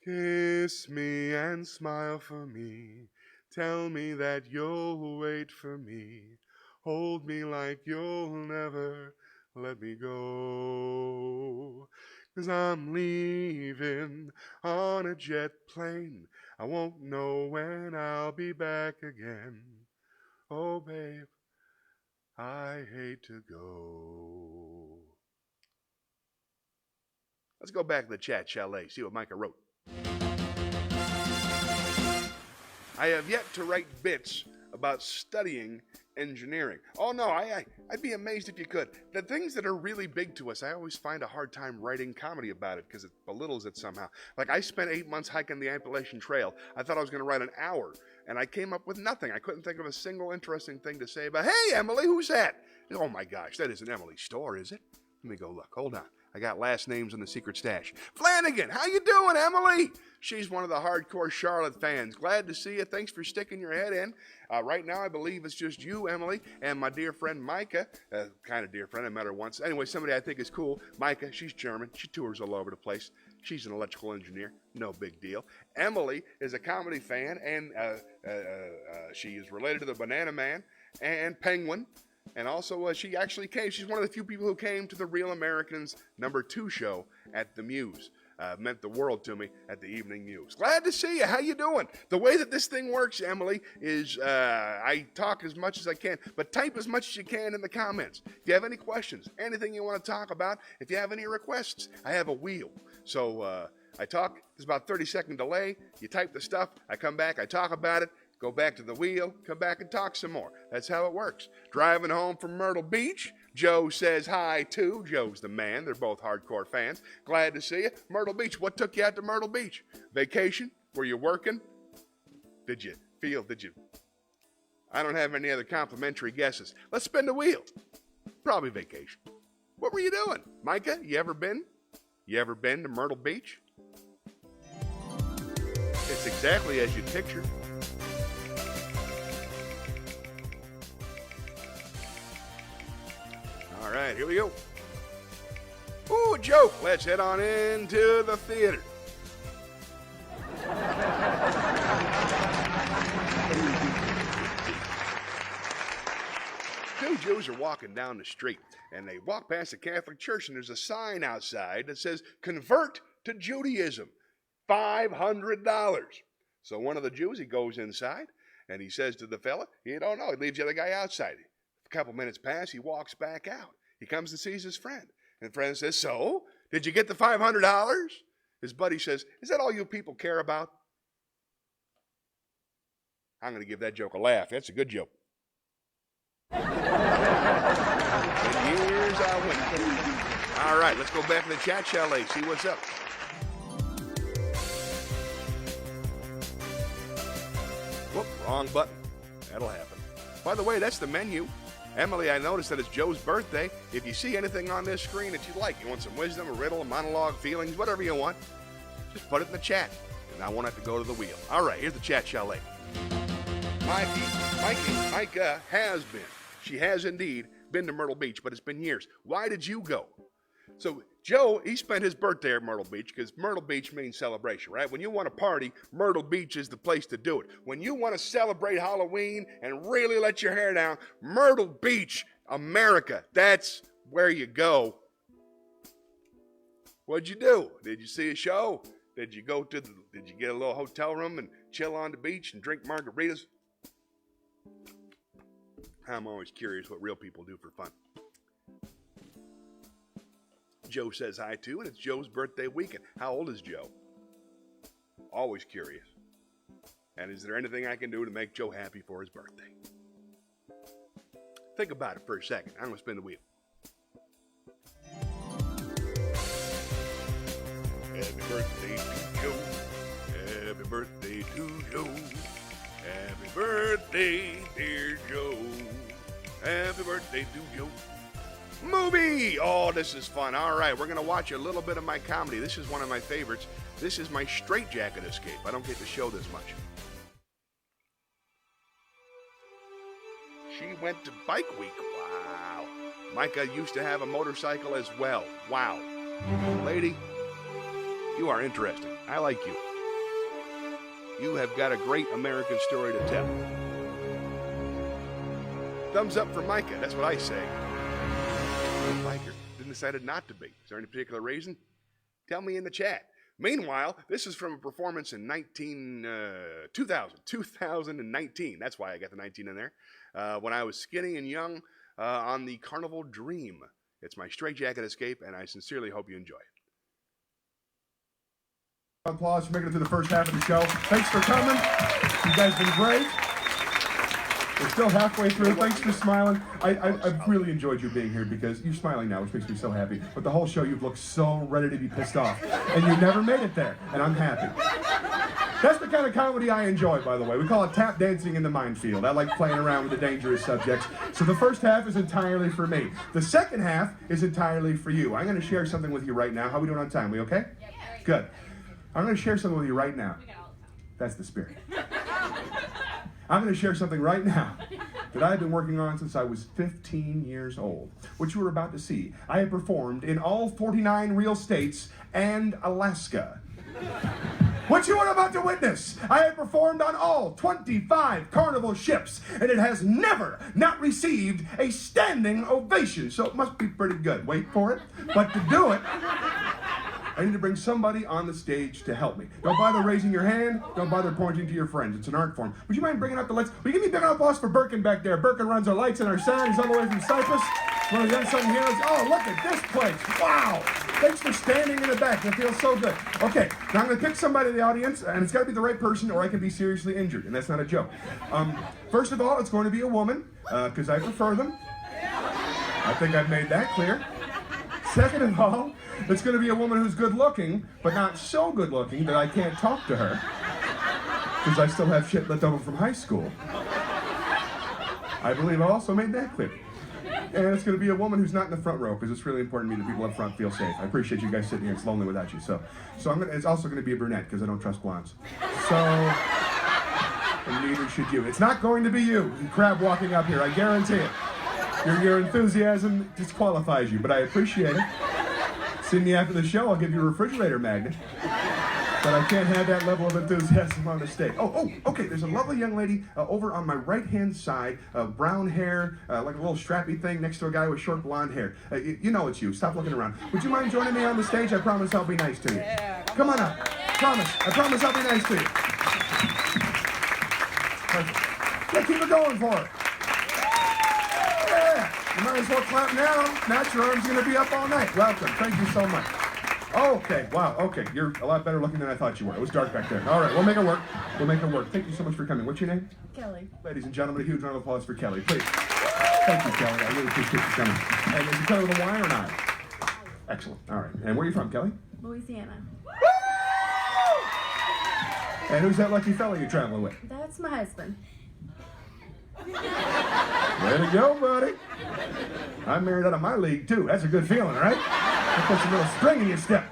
Kiss me and smile for me. Tell me that you'll wait for me. Hold me like you'll never let me go. 'Cause I'm leaving on a jet plane. I won't know when I'll be back again. Oh, babe, I hate to go. Let's go back to the chat chalet, see what Micah wrote. I have yet to write bits about studying engineering. Oh no, I'd be amazed if you could. The things that are really big to us, I always find a hard time writing comedy about it because it belittles it somehow. Like I spent 8 months hiking the Appalachian Trail. I thought I was going to write an hour, and I came up with nothing. I couldn't think of a single interesting thing to say about, hey, Emily, who's that? Oh my gosh, that isn't Emily's store, is it? Let me go look. Hold on. I got last names in the secret stash. Flanagan, how you doing, Emily? She's one of the hardcore Charlotte fans. Glad to see you. Thanks for sticking your head in. Right now, I believe it's just you, Emily, and my dear friend Micah. Kind of dear friend. I met her once. Anyway, somebody I think is cool. Micah, she's German. She tours all over the place. She's an electrical engineer. No big deal. Emily is a comedy fan, and she is related to the Banana Man and Penguin. And also, she actually came. She's one of the few people who came to the Real Americans #2 show at the Muse. Meant the world to me at the Evening Muse. Glad to see you. How you doing? The way that this thing works, Emily, is I talk as much as I can, but type as much as you can in the comments. If you have any questions, anything you want to talk about, if you have any requests, I have a wheel. So I talk. There's about 30-second delay. You type the stuff. I come back. I talk about it. Go back to the wheel, come back and talk some more. That's how it works. Driving home from Myrtle Beach, Joe says hi too. Joe's the man. They're both hardcore fans. Glad to see you. Myrtle Beach, what took you out to Myrtle Beach? Vacation? Were you working? Did you I don't have any other complimentary guesses. Let's spin the wheel. Probably vacation. What were you doing? Micah, you ever been? You ever been to Myrtle Beach? It's exactly as you'd picture. All right, here we go. Ooh, a joke. Let's head on into the theater. Two Jews are walking down the street, and they walk past a Catholic church, and there's a sign outside that says, "Convert to Judaism, $500. So one of the Jews, he goes inside, and he says to the fella, "You don't know." He leaves the other guy outside. A couple minutes pass, he walks back out. He comes and sees his friend, and the friend says, "So, did you get the $500? His buddy says, "Is that all you people care about?" I'm going to give that joke a laugh. That's a good joke. In years I went. All right, let's go back to the chat chalet, see what's up. Whoop, wrong button. That'll happen. By the way, that's the menu. Emily, I noticed that it's Joe's birthday. If you see anything on this screen that you like, you want some wisdom, a riddle, a monologue, feelings, whatever you want, just put it in the chat, and I won't have to go to the wheel. All right, here's the chat chalet. Micah has been. She has indeed been to Myrtle Beach, but it's been years. Why did you go? So Joe, he spent his birthday at Myrtle Beach because Myrtle Beach means celebration, right? When you want to party, Myrtle Beach is the place to do it. When you want to celebrate Halloween and really let your hair down, Myrtle Beach, America, that's where you go. What'd you do? Did you see a show? Did you get a little hotel room and chill on the beach and drink margaritas? I'm always curious what real people do for fun. Joe says hi too, and it's Joe's birthday weekend. How old is Joe? Always curious. And is there anything I can do to make Joe happy for his birthday? Think about it for a second. I'm going to spin the wheel. Happy birthday to Joe. Happy birthday to Joe. Happy birthday, dear Joe. Happy birthday to Joe. Movie! Oh, this is fun. All right, we're going to watch a little bit of my comedy. This is one of my favorites. This is my straitjacket escape. I don't get to show this much. She went to Bike Week. Wow. Micah used to have a motorcycle as well. Wow. Lady, you are interesting. I like you. You have got a great American story to tell. Thumbs up for Micah. That's what I say. Micah decided not to be. Is there any particular reason? Tell me in the chat. Meanwhile, this is from a performance in 2019. That's why I got the 19 in there. When I was skinny and young on the Carnival Dream. It's my straitjacket escape, and I sincerely hope you enjoy it. Applause for making it through the first half of the show. Thanks for coming. You guys been great. We're still halfway through. Thanks for smiling. I've really enjoyed you being here because you're smiling now, which makes me so happy. But the whole show, you've looked so ready to be pissed off. And you never made it there. And I'm happy. That's the kind of comedy I enjoy, by the way. We call it tap dancing in the minefield. I like playing around with the dangerous subjects. So the first half is entirely for me. The second half is entirely for you. I'm going to share something with you right now. How are we doing on time? We okay? Good. I'm going to share something with you right now. That's the spirit. I'm going to share something right now that I've been working on since I was 15 years old, which you are about to see. I have performed in all 49 real states and Alaska. What you are about to witness, I have performed on all 25 Carnival ships, and it has never not received a standing ovation, so it must be pretty good. Wait for it. But to do it, I need to bring somebody on the stage to help me. Don't bother raising your hand. Don't bother pointing to your friends. It's an art form. Would you mind bringing up the lights? Will you give me a big applause for Birkin back there? Birkin runs our lights and our sound. He's all the way from Cyprus. One of the unsung heroes. Oh, look at this place. Wow. Thanks for standing in the back. It feels so good. Okay, now I'm going to pick somebody in the audience, and it's got to be the right person or I can be seriously injured, and that's not a joke. First of all, it's going to be a woman, because I prefer them. I think I've made that clear. Second of all, it's going to be a woman who's good looking, but not so good looking that I can't talk to her, because I still have shit left over from high school. I believe I also made that clear. And it's going to be a woman who's not in the front row, because it's really important to me that people up front feel safe. I appreciate you guys sitting here. It's lonely without you. So it's also going to be a brunette, because I don't trust blondes. So, and neither should you. It's not going to be you crab walking up here. I guarantee it. Your enthusiasm disqualifies you, but I appreciate it. See me after the show. I'll give you a refrigerator magnet. But I can't have that level of enthusiasm on the stage. Okay, there's a lovely young lady over on my right-hand side, brown hair, like a little strappy thing next to a guy with short blonde hair. You know it's you. Stop looking around. Would you mind joining me on the stage? I promise I'll be nice to you. Yeah, come on up. Promise. I promise I'll be nice to you. Perfect. Yeah, keep it going for it. Yeah, you might as well clap now. Not your arm's going to be up all night. Welcome. Thank you so much. Okay, wow, okay. You're a lot better looking than I thought you were. It was dark back there. All right, we'll make it work. We'll make it work. Thank you so much for coming. What's your name? Kelly. Ladies and gentlemen, a huge round of applause for Kelly, please. Thank you, Kelly. I really appreciate you coming. And is it Kelly with a Y or not? Excellent. All right. And where are you from, Kelly? Louisiana. And who's that lucky fella you're traveling with? That's my husband. Way to go, buddy. I'm married out of my league, too. That's a good feeling, right? That puts a little spring in your step.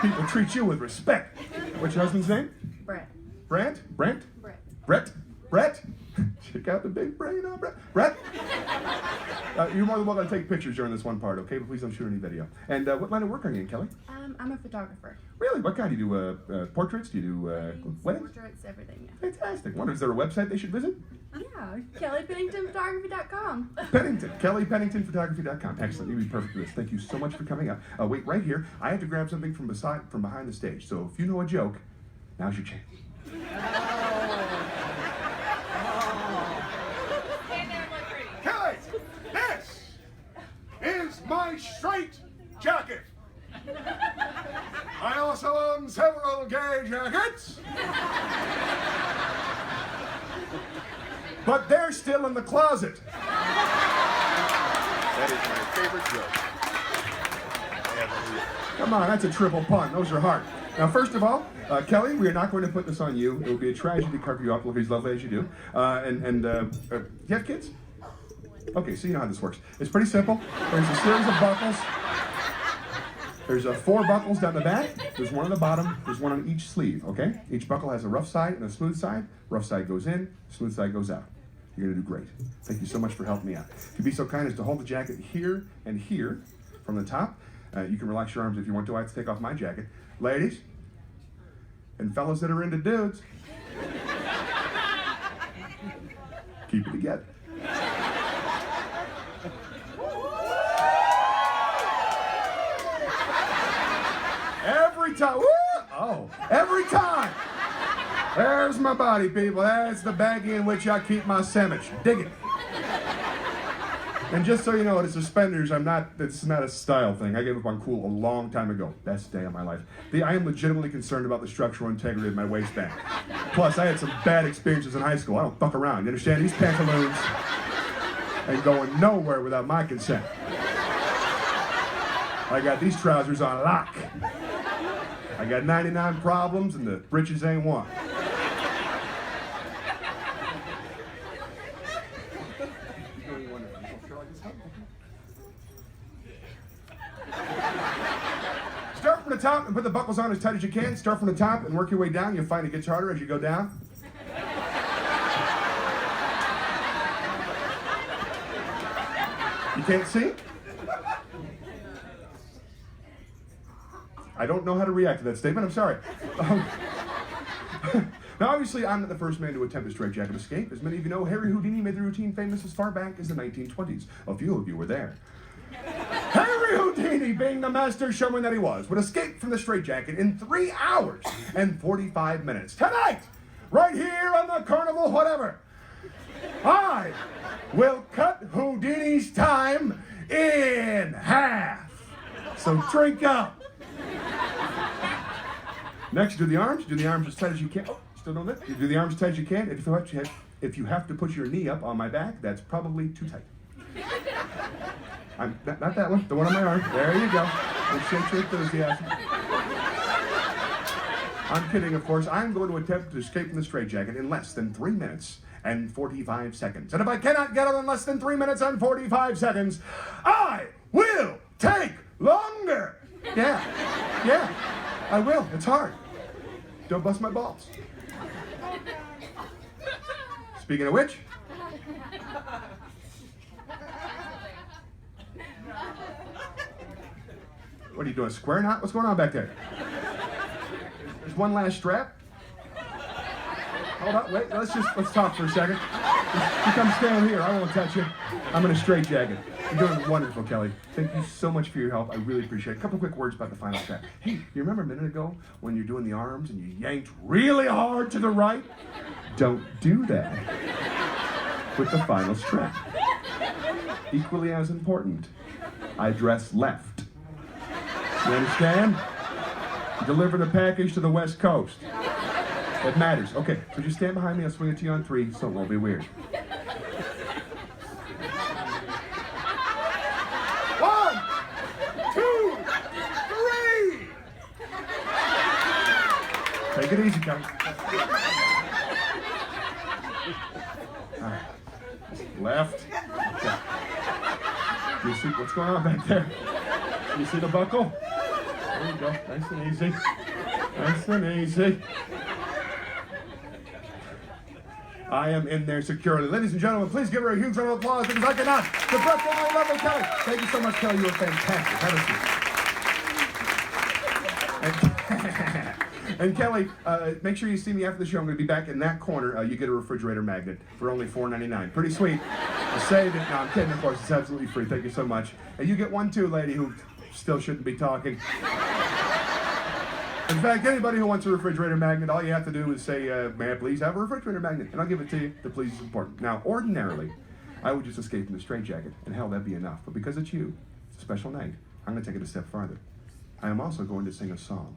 People treat you with respect. What's your husband's name? Brett. Brent? Brent? Brett. Brett? Brett? Check out the big brain on Brett. Brett? You're more than welcome to take pictures during this one part, okay? But please don't shoot any video. And what line of work are you in, Kelly? I'm a photographer. Really? What kind? Do you do portraits? Do you do weddings? Portraits, everything, yeah. Fantastic. Wonder, is there a website they should visit? Yeah, KellyPenningtonPhotography.com. Pennington. KellyPenningtonPhotography.com. Excellent. You'd be perfect for this. Thank you so much for coming up. Wait, right here. I have to grab something from behind the stage. So if you know a joke, now's your chance. Kelly, this is my straight jacket. I also own several gay jackets. But they're still in the closet. That is my favorite joke ever. Come on, that's a triple pun. Those are hard. Now, first of all, Kelly, we are not going to put this on you. It would be a tragedy to cover you up. Look as lovely as you do. You have kids? Okay, so you know how this works. It's pretty simple. There's a series of buckles. There's 4 buckles down the back. There's one on the bottom. There's one on each sleeve, okay? Each buckle has a rough side and a smooth side. Rough side goes in, smooth side goes out. You're going to do great. Thank you so much for helping me out. If you'd be so kind as to hold the jacket here and here from the top. You can relax your arms if you want to. I have to take off my jacket. Ladies and fellas that are into dudes, keep it together. Every time. Woo! Oh, every time. There's my body, people. That's the baggie in which I keep my sandwich. Dig it. And just so you know, the suspenders, it's not a style thing. I gave up on cool a long time ago. Best day of my life. I am legitimately concerned about the structural integrity of my waistband. Plus, I had some bad experiences in high school. I don't fuck around. You understand? These pantaloons ain't going nowhere without my consent. I got these trousers on lock. I got 99 problems and the britches ain't one. Start from the top and put the buckles on as tight as you can. Start from the top and work your way down. You'll find it gets harder as you go down. You can't see? I don't know how to react to that statement. I'm sorry. Now, obviously, I'm not the first man to attempt a straitjacket escape. As many of you know, Harry Houdini made the routine famous as far back as the 1920s. A few of you were there. Harry Houdini, being the master showman that he was, would escape from the straitjacket in 3 hours and 45 minutes. Tonight, right here on the Carnival Whatever, I will cut Houdini's time in half. So drink up. Next, do the arms. Do the arms as tight as you can. Oh, still doing that? You do the arms as tight as you can. If you have to put your knee up on my back, that's probably too tight. Not that one. The one on my arm. There you go. Appreciate your enthusiasm. I'm kidding, of course. I'm going to attempt to escape from the straitjacket in less than 3 minutes and 45 seconds. And if I cannot get it in less than 3 minutes and 45 seconds, I will take longer. Yeah, I will. It's hard. Don't bust my balls. Speaking of which, what are you doing, a square knot? What's going on back there? There's one last strap. Hold up, wait, let's talk for a second. You come stand here, I won't touch you. I'm in a straitjacket. You're doing wonderful, Kelly. Thank you so much for your help. I really appreciate it. A couple quick words about the final strap. Hey, you remember a minute ago when you're doing the arms and you yanked really hard to the right? Don't do that with the final strap. Equally as important, I dress left. You understand? Deliver the package to the West Coast. It matters. Okay, so just stand behind me. I'll swing it to you on 3, so it won't be weird. 1, 2, 3. Take it easy, Kelly. All right. Left. Okay. You see what's going on back there? You see the buckle? There you go. Nice and easy. Nice and easy. I am in there securely. Ladies and gentlemen, please give her a huge round of applause because I cannot. The breathtaking, lovely Kelly. Thank you so much, Kelly. You were fantastic. Have a seat. And Kelly, make sure you see me after the show. I'm going to be back in that corner. You get a refrigerator magnet for only $4.99. Pretty sweet. I saved it. No, I'm kidding, of course. It's absolutely free. Thank you so much. And you get one too, lady, who still shouldn't be talking. In fact, anybody who wants a refrigerator magnet, all you have to do is say, may I please have a refrigerator magnet? And I'll give it to you. The please is important. Now, ordinarily, I would just escape from the straitjacket, and hell, that'd be enough. But because it's you, it's a special night. I'm going to take it a step farther. I am also going to sing a song.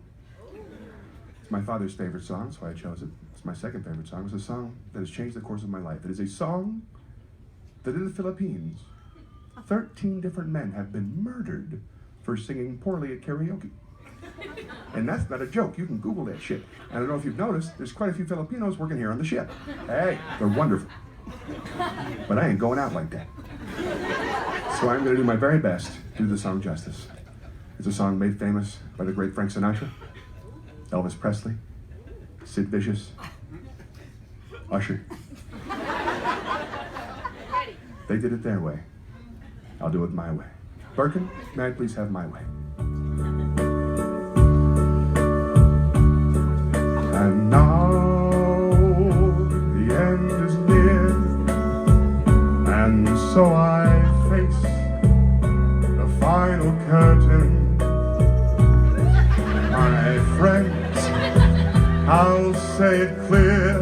It's my father's favorite song, so I chose it. It's my second favorite song. It's a song that has changed the course of my life. It is a song that in the Philippines, 13 different men have been murdered for singing poorly at karaoke. And that's not a joke. You can Google that shit. And I don't know if you've noticed, there's quite a few Filipinos working here on the ship. Hey, they're wonderful. But I ain't going out like that. So I'm going to do my very best to do the song justice. It's a song made famous by the great Frank Sinatra, Elvis Presley, Sid Vicious, Usher. They did it their way. I'll do it my way. Birkin, may I please have my way? And now the end is near, and so I face the final curtain. My friends, I'll say it clear,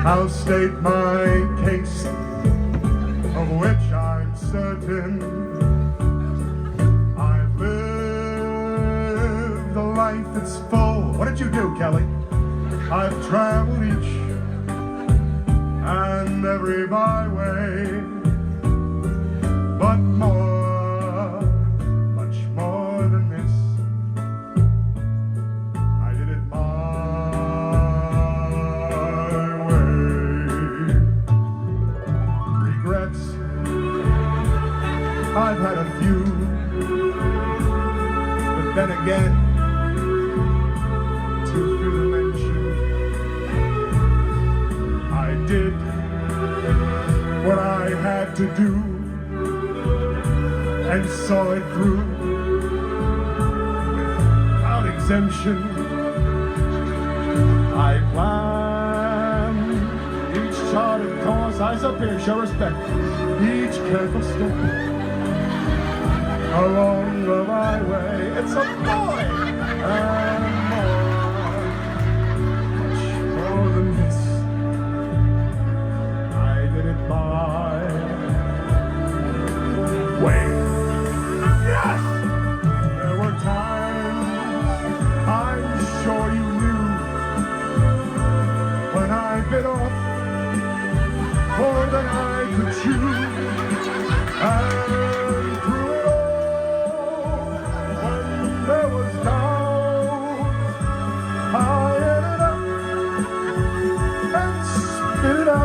I'll state my case, of which I'm certain. I've lived a life that's full. What did you do, Kelly? I've traveled each and every byway, but more, much more than this, I did it my way. Regrets, I've had a few, but then again, too few to mention. I did what I had to do and saw it through without exemption. I planned each charted course. Eyes up here, show respect. Each careful step along the byway. It's a boy and more, much more than this. I did it my way. Yes! There were times, I'm sure you knew, when I bit off more than I could chew. And through it all, when there was doubt, I ended up and spit it out.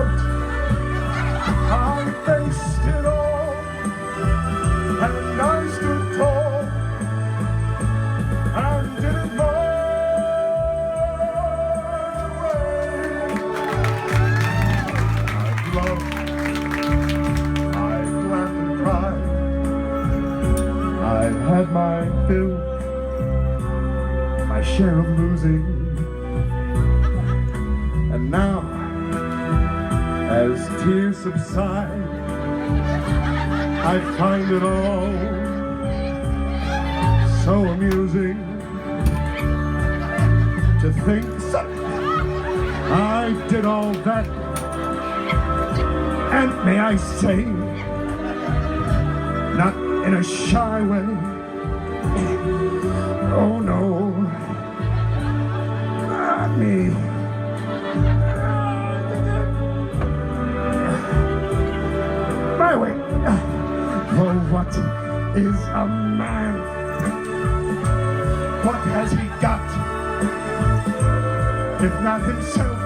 tears subside, I find it all so amusing to think I did all that, and may I say, not in a shy way. Oh no, not me. My way. Oh, what is a man? What has he got, if not himself?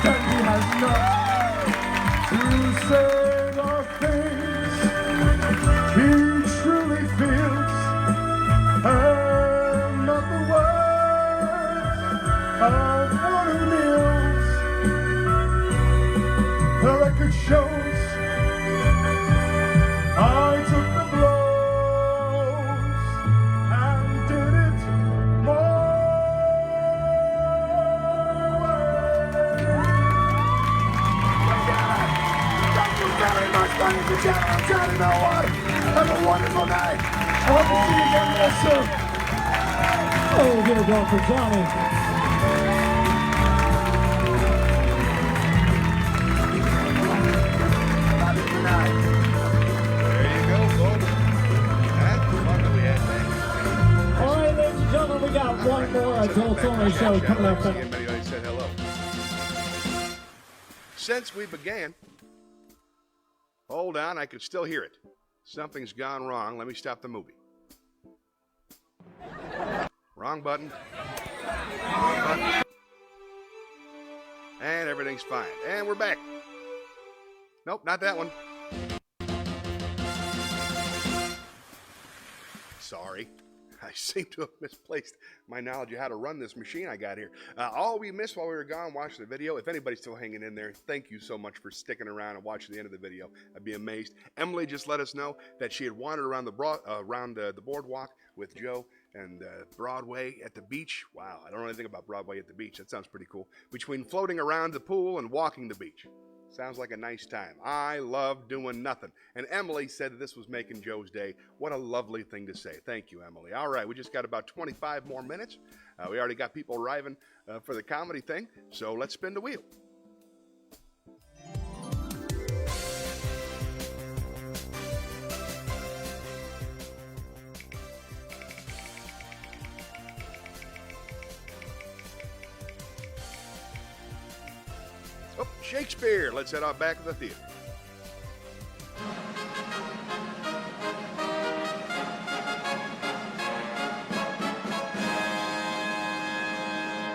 Then he has not to say the things he truly feels, and not the words of one who kneels. The record shows I took the blows and did it my way. Thank you very much, ladies and gentlemen. I'm Johnny Millwater. Have a wonderful night. I hope to see you again real soon. Oh, give it up for Johnny. Good night. There you go, folks. That's the fun that we had today. All right, ladies and gentlemen, we got one more adult only show coming up. Anybody said hello. Since we began, hold on, I can still hear it. Something's gone wrong. Let me stop the movie. Wrong button. Wrong button. And everything's fine. And we're back. Nope, not that one. Sorry. I seem to have misplaced my knowledge of how to run this machine I got here. All we missed while we were gone watching the video, if anybody's still hanging in there, thank you so much for sticking around and watching the end of the video. I'd be amazed. Emily just let us know that she had wandered around the boardwalk with Joe and Broadway at the beach. Wow, I don't know anything about Broadway at the beach. That sounds pretty cool. Between floating around the pool and walking the beach. Sounds like a nice time. I love doing nothing. And Emily said that this was making Joe's day. What a lovely thing to say. Thank you, Emily. All right, we just got about 25 more minutes. We already got people arriving for the comedy thing, so let's spin the wheel. Oh, Shakespeare. Let's head on back to the theater.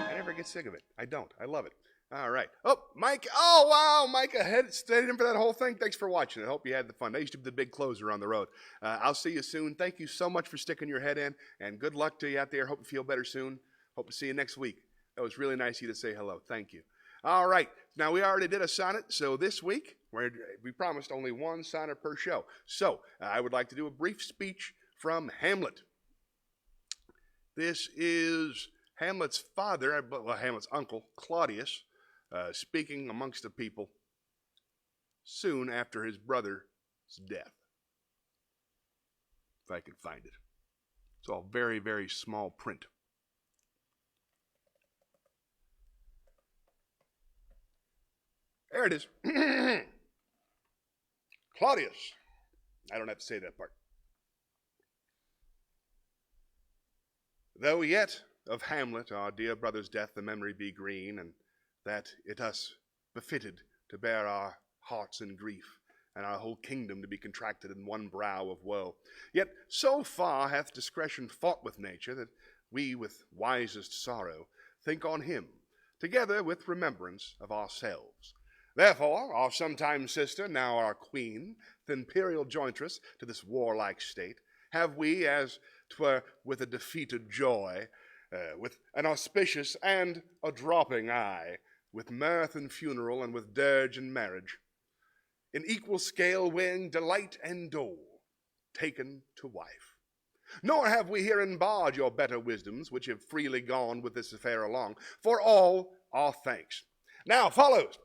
I never get sick of it. I don't. I love it. All right. Oh, Mike. Oh, wow. Micah stayed in for that whole thing. Thanks for watching. I hope you had the fun. I used to be the big closer on the road. I'll see you soon. Thank you so much for sticking your head in, and good luck to you out there. Hope you feel better soon. Hope to see you next week. That was really nice of you to say hello. Thank you. All right. Now, we already did a sonnet, so this week, we promised only one sonnet per show. So, I would like to do a brief speech from Hamlet. This is Hamlet's father, well, Hamlet's uncle, Claudius, speaking amongst the people soon after his brother's death. If I can find it. It's all very, very small print. There it is. Claudius. I don't have to say that part. Though yet of Hamlet, our dear brother's death, the memory be green, and that it us befitted to bear our hearts in grief, and our whole kingdom to be contracted in one brow of woe. Yet so far hath discretion fought with nature, that we with wisest sorrow think on him, together with remembrance of ourselves. Therefore, our sometime sister, now our queen, the imperial jointress to this warlike state, have we, as 'twere with a defeated joy, with an auspicious and a dropping eye, with mirth and funeral, and with dirge and marriage, in equal scale weighing delight and dole, taken to wife. Nor have we herein barred your better wisdoms, which have freely gone with this affair along, for all our thanks. Now follows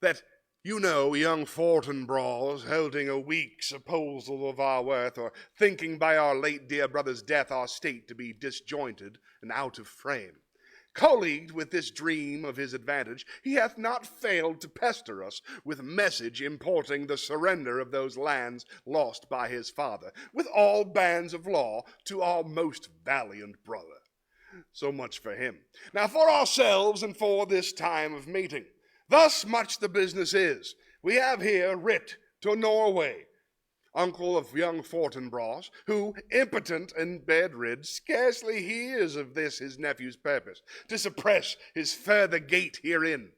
that you know, young Fortinbras, holding a weak supposal of our worth, or thinking by our late dear brother's death our state to be disjointed and out of frame. Colleagued with this dream of his advantage, he hath not failed to pester us with message importing the surrender of those lands lost by his father, with all bands of law to our most valiant brother. So much for him. Now for ourselves and for this time of meeting. Thus much the business is. We have here writ to Norway, uncle of young Fortinbras, who, impotent and bedrid, scarcely hears of this his nephew's purpose, to suppress his further gait herein,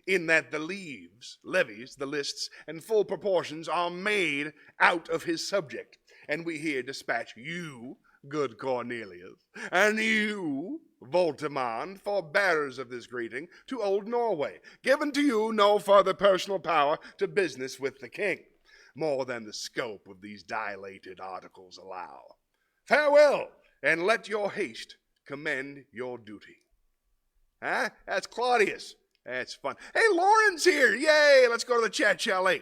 in that the levies, the lists, and full proportions are made out of his subject. And we here dispatch you, good Cornelius, and you, Voltimand, for bearers of this greeting to old Norway, given to you no further personal power to business with the king, more than the scope of these dilated articles allow. Farewell, and let your haste commend your duty. Huh? That's Claudius. That's fun. Hey, Lauren's here. Yay, let's go to the chat chalet.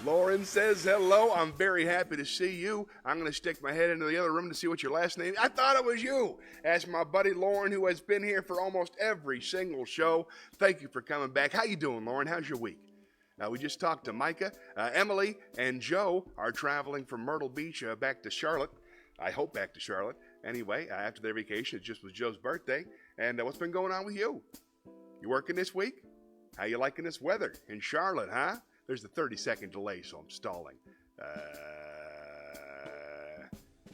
Lauren says hello. I'm very happy to see you. I'm going to stick my head into the other room to see what your last name is. I thought it was you. That's my buddy Lauren, who has been here for almost every single show. Thank you for coming back. How you doing, Lauren? How's your week? Now, we just talked to Micah. Emily and Joe are traveling from Myrtle Beach back to Charlotte. I hope back to Charlotte. Anyway, after their vacation, it just was Joe's birthday. And what's been going on with you? You working this week? How you liking this weather in Charlotte, huh? There's a 30-second delay, so I'm stalling.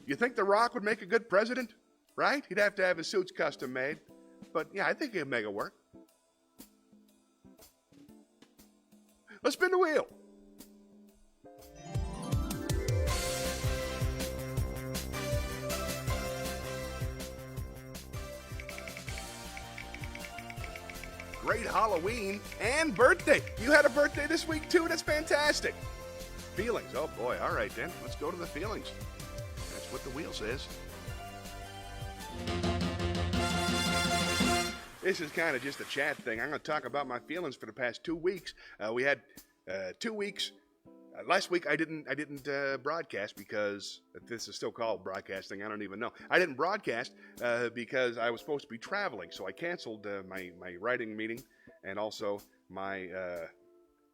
You think The Rock would make a good president? Right? He'd have to have his suits custom made. But, yeah, I think he'd make it work. Let's spin the wheel. Great Halloween and birthday. You had a birthday this week too? That's fantastic. Feelings. Oh boy. All right then. Let's go to the feelings. That's what the wheel says. This is kind of just a chat thing. I'm going to talk about my feelings for the past 2 weeks. We had 2 weeks. Last week I didn't broadcast because this is still called broadcasting. I don't even know. I didn't broadcast because I was supposed to be traveling, so I canceled my writing meeting and also my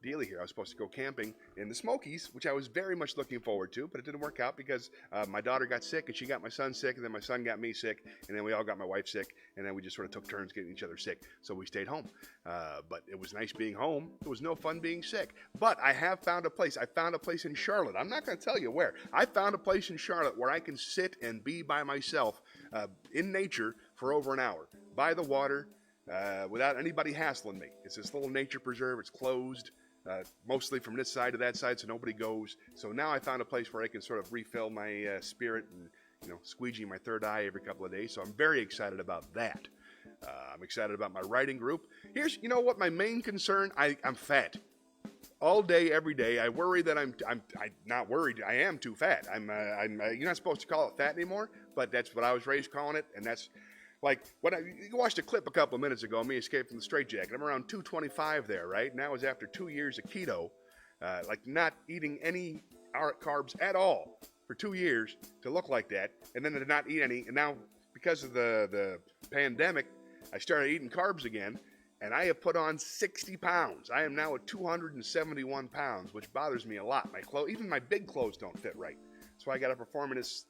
dealie here. I was supposed to go camping in the Smokies, which I was very much looking forward to, but it didn't work out because my daughter got sick and she got my son sick, and then my son got me sick, and then we all got my wife sick, and then we just sort of took turns getting each other sick, so we stayed home. But it was nice being home. It was no fun being sick. But I have found a place. I found a place in Charlotte. I'm not going to tell you where. I found a place in Charlotte where I can sit and be by myself in nature for over an hour, by the water, without anybody hassling me. It's this little nature preserve. It's closed. Mostly from this side to that side, so nobody goes. So now I found a place where I can sort of refill my spirit and, squeegee my third eye every couple of days. So I'm very excited about that. I'm excited about my writing group. Here's, what my main concern, I'm fat. All day, every day, I worry that I'm not worried. I am too fat. You're not supposed to call it fat anymore, but that's what I was raised calling it, and that's like, you watched a clip a couple of minutes ago, me escape from the straitjacket. I'm around 225 there, right? Now is after 2 years of keto, like not eating any carbs at all for 2 years to look like that, and then to not eat any. And now, because of the pandemic, I started eating carbs again, and I have put on 60 pounds. I am now at 271 pounds, which bothers me a lot. Even my big clothes don't fit right. That's why I got to perform in this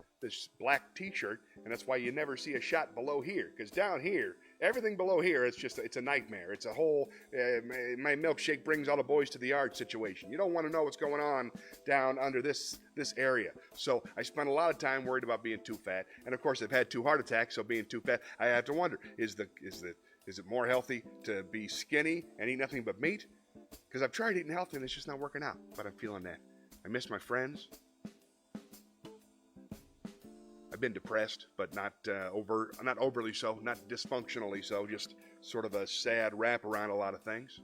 black t-shirt, and that's why you never see a shot below here, because down here, everything below here, it's a nightmare. It's a whole, my milkshake brings all the boys to the yard situation. You don't want to know what's going on down under this area. So I spent a lot of time worried about being too fat, and of course I've had 2 heart attacks, so being too fat, I have to wonder, is it more healthy to be skinny and eat nothing but meat? Because I've tried eating healthy and it's just not working out, but I'm feeling that. I miss my friends. I've been depressed, but not overly so, not dysfunctionally so, just sort of a sad wrap around a lot of things.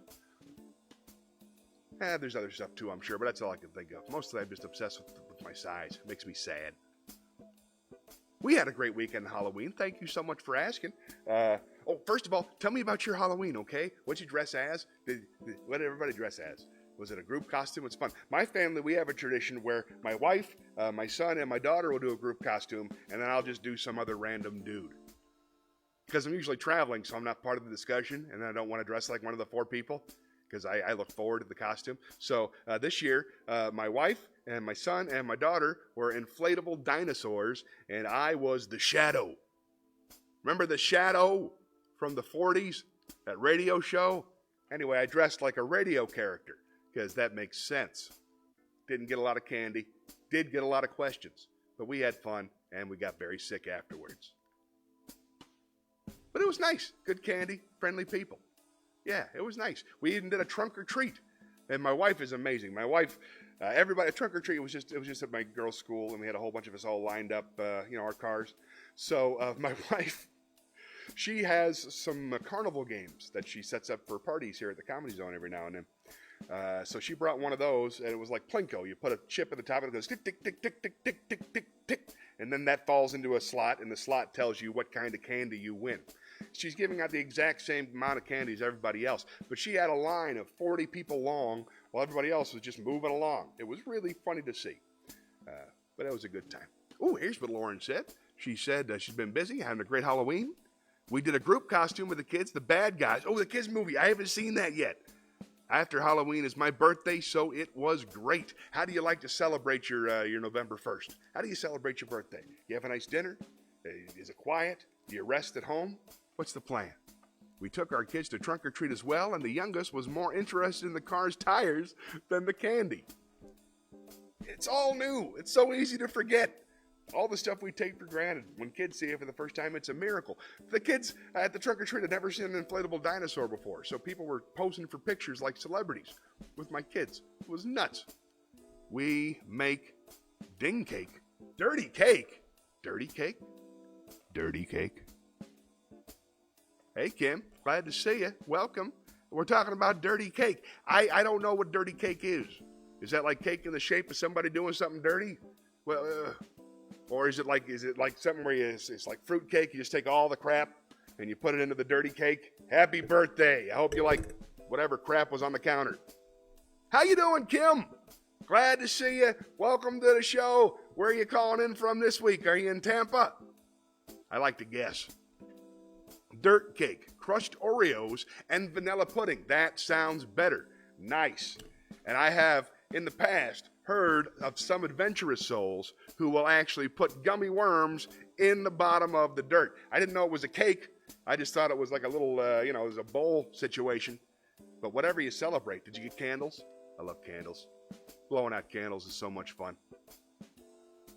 There's other stuff too, I'm sure, but that's all I can think of. Mostly I'm just obsessed with my size. It makes me sad. We had a great weekend Halloween. Thank you so much for asking. Oh, first of all, tell me about your Halloween, okay? What'd you dress as? What did everybody dress as? Was it a group costume? It's fun. My family, we have a tradition where my wife, my son, and my daughter will do a group costume, and then I'll just do some other random dude. Because I'm usually traveling, so I'm not part of the discussion, and I don't want to dress like one of the 4 people, because I look forward to the costume. So this year, my wife and my son and my daughter were inflatable dinosaurs, and I was the Shadow. Remember the Shadow from the 40s? That radio show? Anyway, I dressed like a radio character, because that makes sense. Didn't get a lot of candy, did get a lot of questions, but we had fun, and we got very sick afterwards. But it was nice. Good candy, friendly people. Yeah, it was nice. We even did a trunk or treat. And my wife is amazing. My wife, everybody, a trunk or treat, it was just at my girls' school, and we had a whole bunch of us all lined up, our cars. So my wife, she has some carnival games that she sets up for parties here at the Comedy Zone every now and then. So she brought one of those, and it was like Plinko. You put a chip at the top, and it goes tick, tick, tick, tick, tick, tick, tick, tick, tick. And then that falls into a slot, and the slot tells you what kind of candy you win. She's giving out the exact same amount of candy as everybody else, but she had a line of 40 people long while everybody else was just moving along. It was really funny to see, but it was a good time. Oh, here's what Lauren said. She said she's been busy, having a great Halloween. We did a group costume with the kids, the bad guys. Oh, the kids movie. I haven't seen that yet. After Halloween is my birthday, so it was great. How do you like to celebrate your November 1st? How do you celebrate your birthday? You have a nice dinner? Is it quiet? Do you rest at home? What's the plan? We took our kids to trunk or treat as well, and the youngest was more interested in the car's tires than the candy. It's all new. It's so easy to forget. All the stuff we take for granted. When kids see it for the first time, it's a miracle. The kids at the trunk or treat had never seen an inflatable dinosaur before, so people were posing for pictures like celebrities with my kids. It was nuts. We make ding cake. Dirty cake? Dirty cake? Dirty cake? Hey, Kim, glad to see you. Welcome. We're talking about dirty cake. I don't know what dirty cake is. Is that like cake in the shape of somebody doing something dirty? Well, or is it like something where it's like fruit cake? You just take all the crap and you put it into the dirty cake? Happy birthday. I hope you like whatever crap was on the counter. How you doing, Kim? Glad to see you. Welcome to the show. Where are you calling in from this week? Are you in Tampa? I like to guess. Dirt cake, crushed Oreos, and vanilla pudding. That sounds better. Nice. And I have, in the past, heard of some adventurous souls who will actually put gummy worms in the bottom of the dirt. I didn't know it was a cake. I just thought it was like a little, it was a bowl situation. But whatever you celebrate, did you get candles? I love candles. Blowing out candles is so much fun.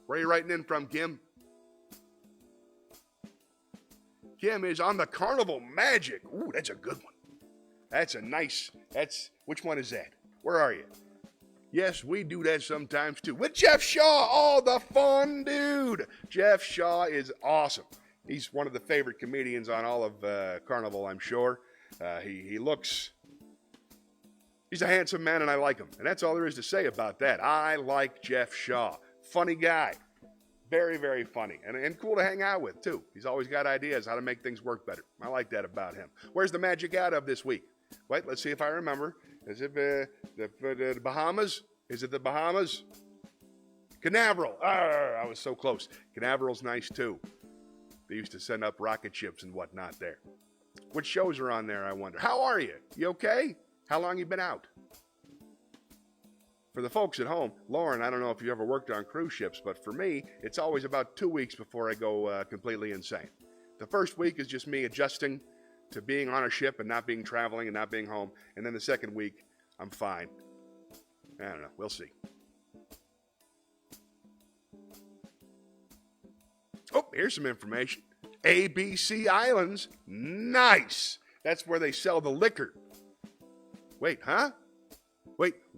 Where are you writing in from, Kim? Kim is on the Carnival Magic. Ooh, that's a good one. Which one is that? Where are you? Yes, we do that sometimes too. With Jeff Shaw, oh, the fun dude. Jeff Shaw is awesome. He's one of the favorite comedians on all of Carnival, I'm sure. He's a handsome man and I like him. And that's all there is to say about that. I like Jeff Shaw. Funny guy. Very, very funny. And cool to hang out with, too. He's always got ideas how to make things work better. I like that about him. Where's the magic out of this week? Wait, let's see if I remember. Is it the Bahamas? Is it the Bahamas? Canaveral. I was so close. Canaveral's nice, too. They used to send up rocket ships and whatnot there. What shows are on there, I wonder? How are you? You okay? How long you been out? For the folks at home, Lauren, I don't know if you ever worked on cruise ships, but for me, it's always about 2 weeks before I go completely insane. The first week is just me adjusting to being on a ship and not being traveling and not being home. And then the second week, I'm fine. I don't know. We'll see. Oh, here's some information. ABC Islands. Nice. That's where they sell the liquor. Wait, huh?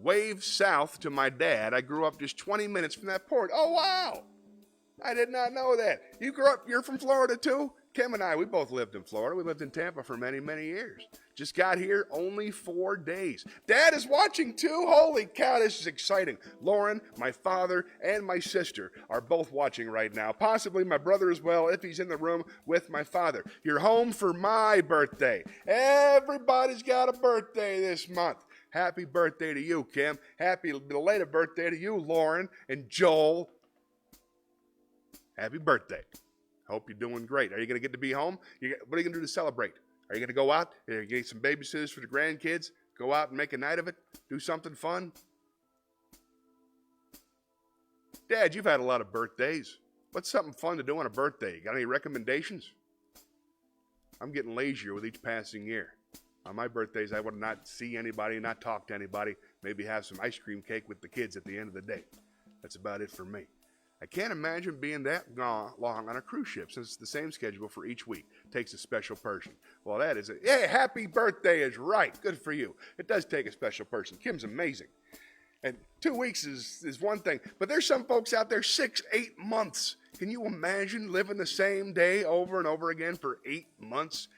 Wave south to my dad. I grew up just 20 minutes from that port. Oh, wow. I did not know that. You're from Florida too? Kim and I, we both lived in Florida. We lived in Tampa for many, many years. Just got here only 4 days. Dad is watching too? Holy cow, this is exciting. Lauren, my father, and my sister are both watching right now. Possibly my brother as well, if he's in the room with my father. You're home for my birthday. Everybody's got a birthday this month. Happy birthday to you, Kim. Happy belated birthday to you, Lauren and Joel. Happy birthday. Hope you're doing great. Are you going to get to be home? What are you going to do to celebrate? Are you going to go out? Are you going to get some babysitters for the grandkids? Go out and make a night of it? Do something fun? Dad, you've had a lot of birthdays. What's something fun to do on a birthday? You got any recommendations? I'm getting lazier with each passing year. On my birthdays, I would not see anybody, not talk to anybody, maybe have some ice cream cake with the kids at the end of the day. That's about it for me. I can't imagine being that long on a cruise ship since it's the same schedule for each week. Takes a special person. Well, that is it. Yeah, happy birthday is right. Good for you. It does take a special person. Kim's amazing. And 2 weeks is one thing. But there's some folks out there 6, 8 months. Can you imagine living the same day over and over again for 8 months?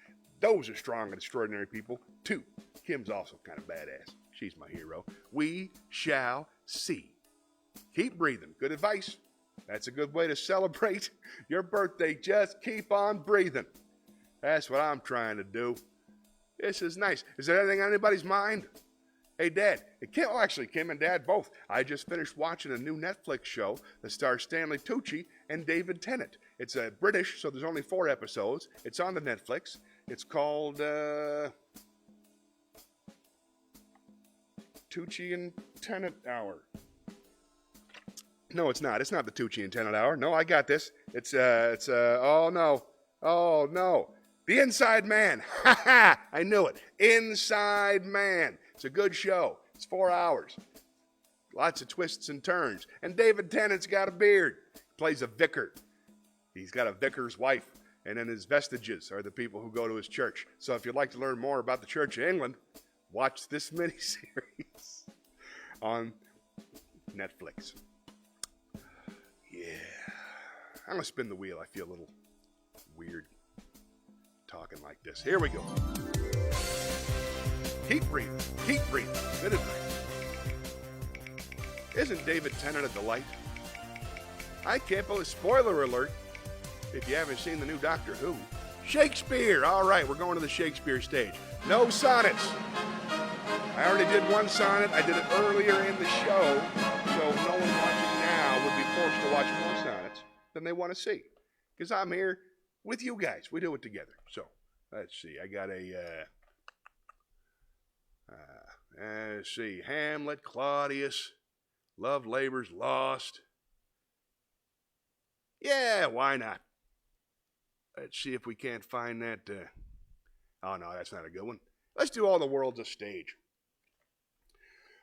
Those are strong and extraordinary people. 2, Kim's also kind of badass. She's my hero. We shall see. Keep breathing. Good advice. That's a good way to celebrate your birthday. Just keep on breathing. That's what I'm trying to do. This is nice. Is there anything on anybody's mind? Hey, Dad. Kim and Dad both. I just finished watching a new Netflix show that stars Stanley Tucci and David Tennant. It's British, so there's only 4 episodes. It's on the Netflix. It's called Tucci and Tennant Hour. No, it's not. It's not the Tucci and Tennant Hour. No, I got this. Oh no. The Inside Man. Ha ha! I knew it. Inside Man. It's a good show. It's 4 hours. Lots of twists and turns. And David Tennant's got a beard. He plays a vicar. He's got a vicar's wife. And then his vestiges are the people who go to his church. So if you'd like to learn more about the Church of England, watch this miniseries on Netflix. Yeah. I'm going to spin the wheel. I feel a little weird talking like this. Here we go. Keep breathing. Keep breathing. Good advice. Isn't David Tennant a delight? I can't believe, spoiler alert, if you haven't seen the new Doctor Who. Shakespeare. All right, we're going to the Shakespeare stage. No sonnets. I already did one sonnet. I did it earlier in the show, so no one watching now would be forced to watch more sonnets than they want to see. Because I'm here with you guys. We do it together. So, let's see. I got let's see. Hamlet, Claudius, Love Labor's Lost. Yeah, why not? Let's see if we can't find that. Oh, no, that's not a good one. Let's do All the World's a Stage.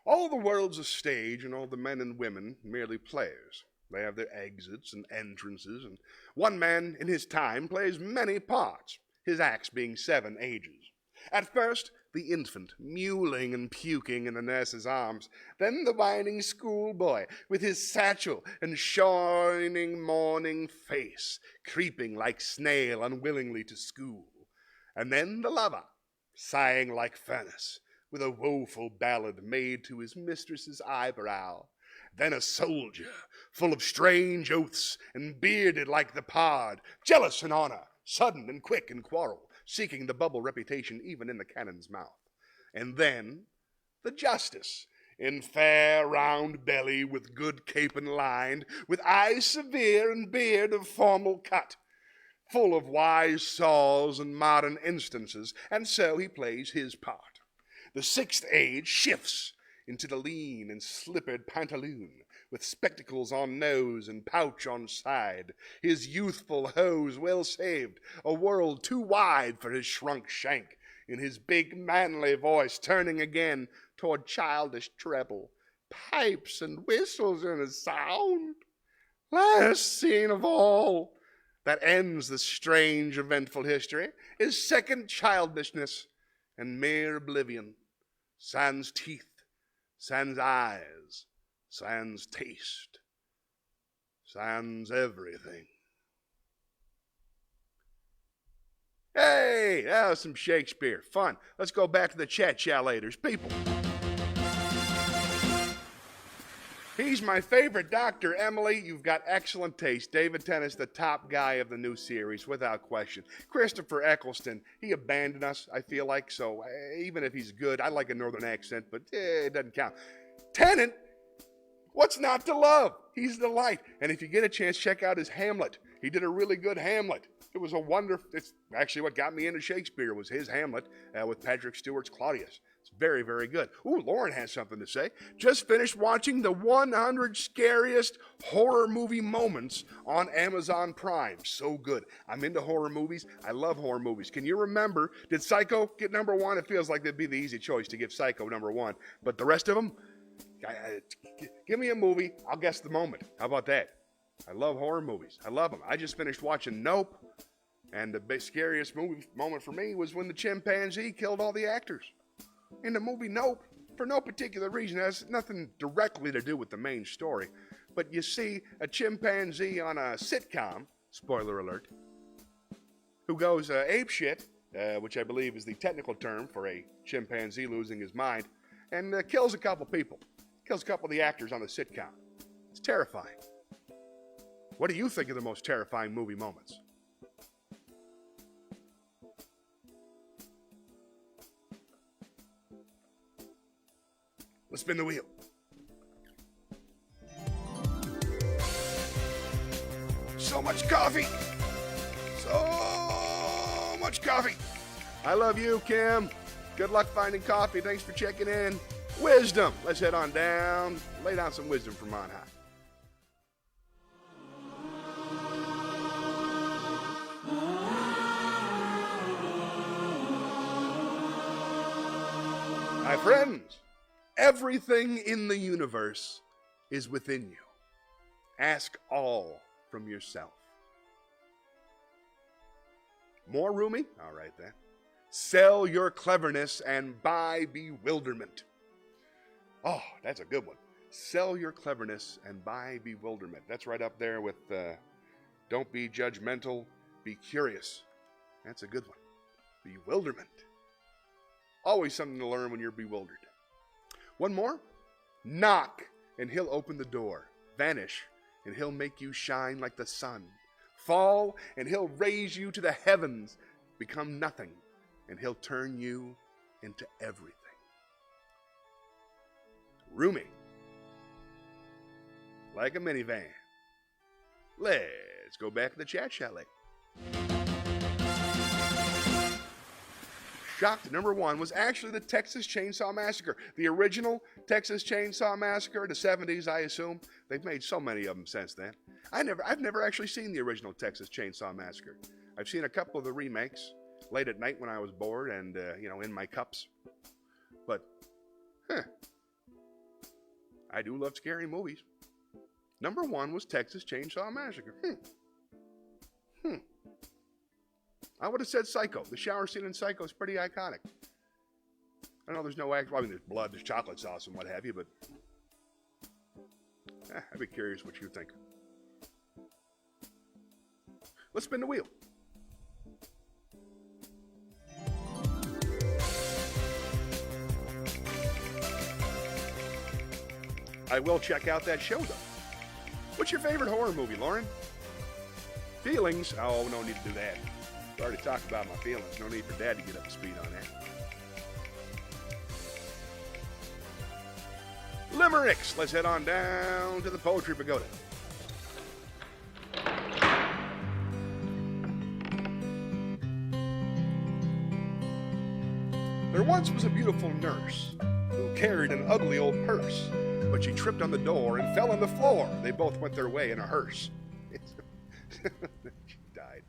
All the world's a stage, and all the men and women merely players. They have their exits and entrances, and one man in his time plays many parts, his acts being 7 ages. At first, the infant, mewling and puking in the nurse's arms, then the whining schoolboy, with his satchel and shining morning face, creeping like snail unwillingly to school, and then the lover, sighing like furnace, with a woeful ballad made to his mistress's eyebrow. Then a soldier, full of strange oaths, and bearded like the pard, jealous in honor, sudden and quick in quarrel, seeking the bubble reputation even in the cannon's mouth. And then the justice, in fair round belly, with good capon lined, with eyes severe and beard of formal cut, full of wise saws and modern instances, and so he plays his part. The 6th age shifts into the lean and slippered pantaloon, with spectacles on nose and pouch on side, his youthful hose well saved, a world too wide for his shrunk shank, in his big manly voice turning again toward childish treble, pipes and whistles in his sound. Last scene of all that ends the strange eventful history is second childishness and mere oblivion, sans teeth, sans eyes, sans taste, sans everything. Hey, that was some Shakespeare. Fun. Let's go back to the chat-chalators. People. He's my favorite doctor, Emily. You've got excellent taste. David Tennant's the top guy of the new series, without question. Christopher Eccleston, he abandoned us, I feel like, so even if he's good, I like a northern accent, but it doesn't count. Tennant, what's not to love? He's a delight. And if you get a chance, check out his Hamlet. He did a really good Hamlet. It was a wonderful, it's actually what got me into Shakespeare was his Hamlet with Patrick Stewart's Claudius. It's very, very good. Ooh, Lauren has something to say. Just finished watching the 100 scariest horror movie moments on Amazon Prime. So good. I'm into horror movies. I love horror movies. Can you remember, did Psycho get number one? It feels like that'd be the easy choice to give Psycho number one. But the rest of them, give me a movie, I'll guess the moment. How about that? I love horror movies. I love them. I just finished watching Nope. And the scariest movie moment for me was when the chimpanzee killed all the actors. In the movie Nope, for no particular reason, it has nothing directly to do with the main story. But you see a chimpanzee on a sitcom, spoiler alert, who goes apeshit, which I believe is the technical term for a chimpanzee losing his mind, and kills a couple people. Kills a couple of the actors on the sitcom. It's terrifying. What do you think are the most terrifying movie moments? Let's spin the wheel. So much coffee. So much coffee. I love you, Kim. Good luck finding coffee. Thanks for checking in. Wisdom. Let's head on down. Lay down some wisdom from on high. My friends, everything in the universe is within you. Ask all from yourself. More roomy? All right then. Sell your cleverness and buy bewilderment. Oh, that's a good one. Sell your cleverness and buy bewilderment. That's right up there with don't be judgmental, be curious. That's a good one. Bewilderment. Always something to learn when you're bewildered. One more. Knock, and he'll open the door. Vanish, and he'll make you shine like the sun. Fall, and he'll raise you to the heavens. Become nothing, and he'll turn you into everything. Roomy. Like a minivan. Let's go back to the chat chalet. Shocked number one was actually the Texas Chainsaw Massacre. The original Texas Chainsaw Massacre, the 70s, I assume. They've made so many of them since then. I've never actually seen the original Texas Chainsaw Massacre. I've seen a couple of the remakes late at night when I was bored and, in my cups. But, I do love scary movies. Number one was Texas Chainsaw Massacre. I would have said Psycho. The shower scene in Psycho is pretty iconic. I know there's no act. Well, I mean, there's blood, there's chocolate sauce, and what have you, but I'd be curious what you think. Let's spin the wheel. I will check out that show, though. What's your favorite horror movie, Lauren? Feelings? Oh, no need to do that. I already talked about my feelings. No need for Dad to get up to speed on that. Limericks. Let's head on down to the Poetry Pagoda. There once was a beautiful nurse who carried an ugly old purse, but she tripped on the door and fell on the floor. They both went their way in a hearse. She died.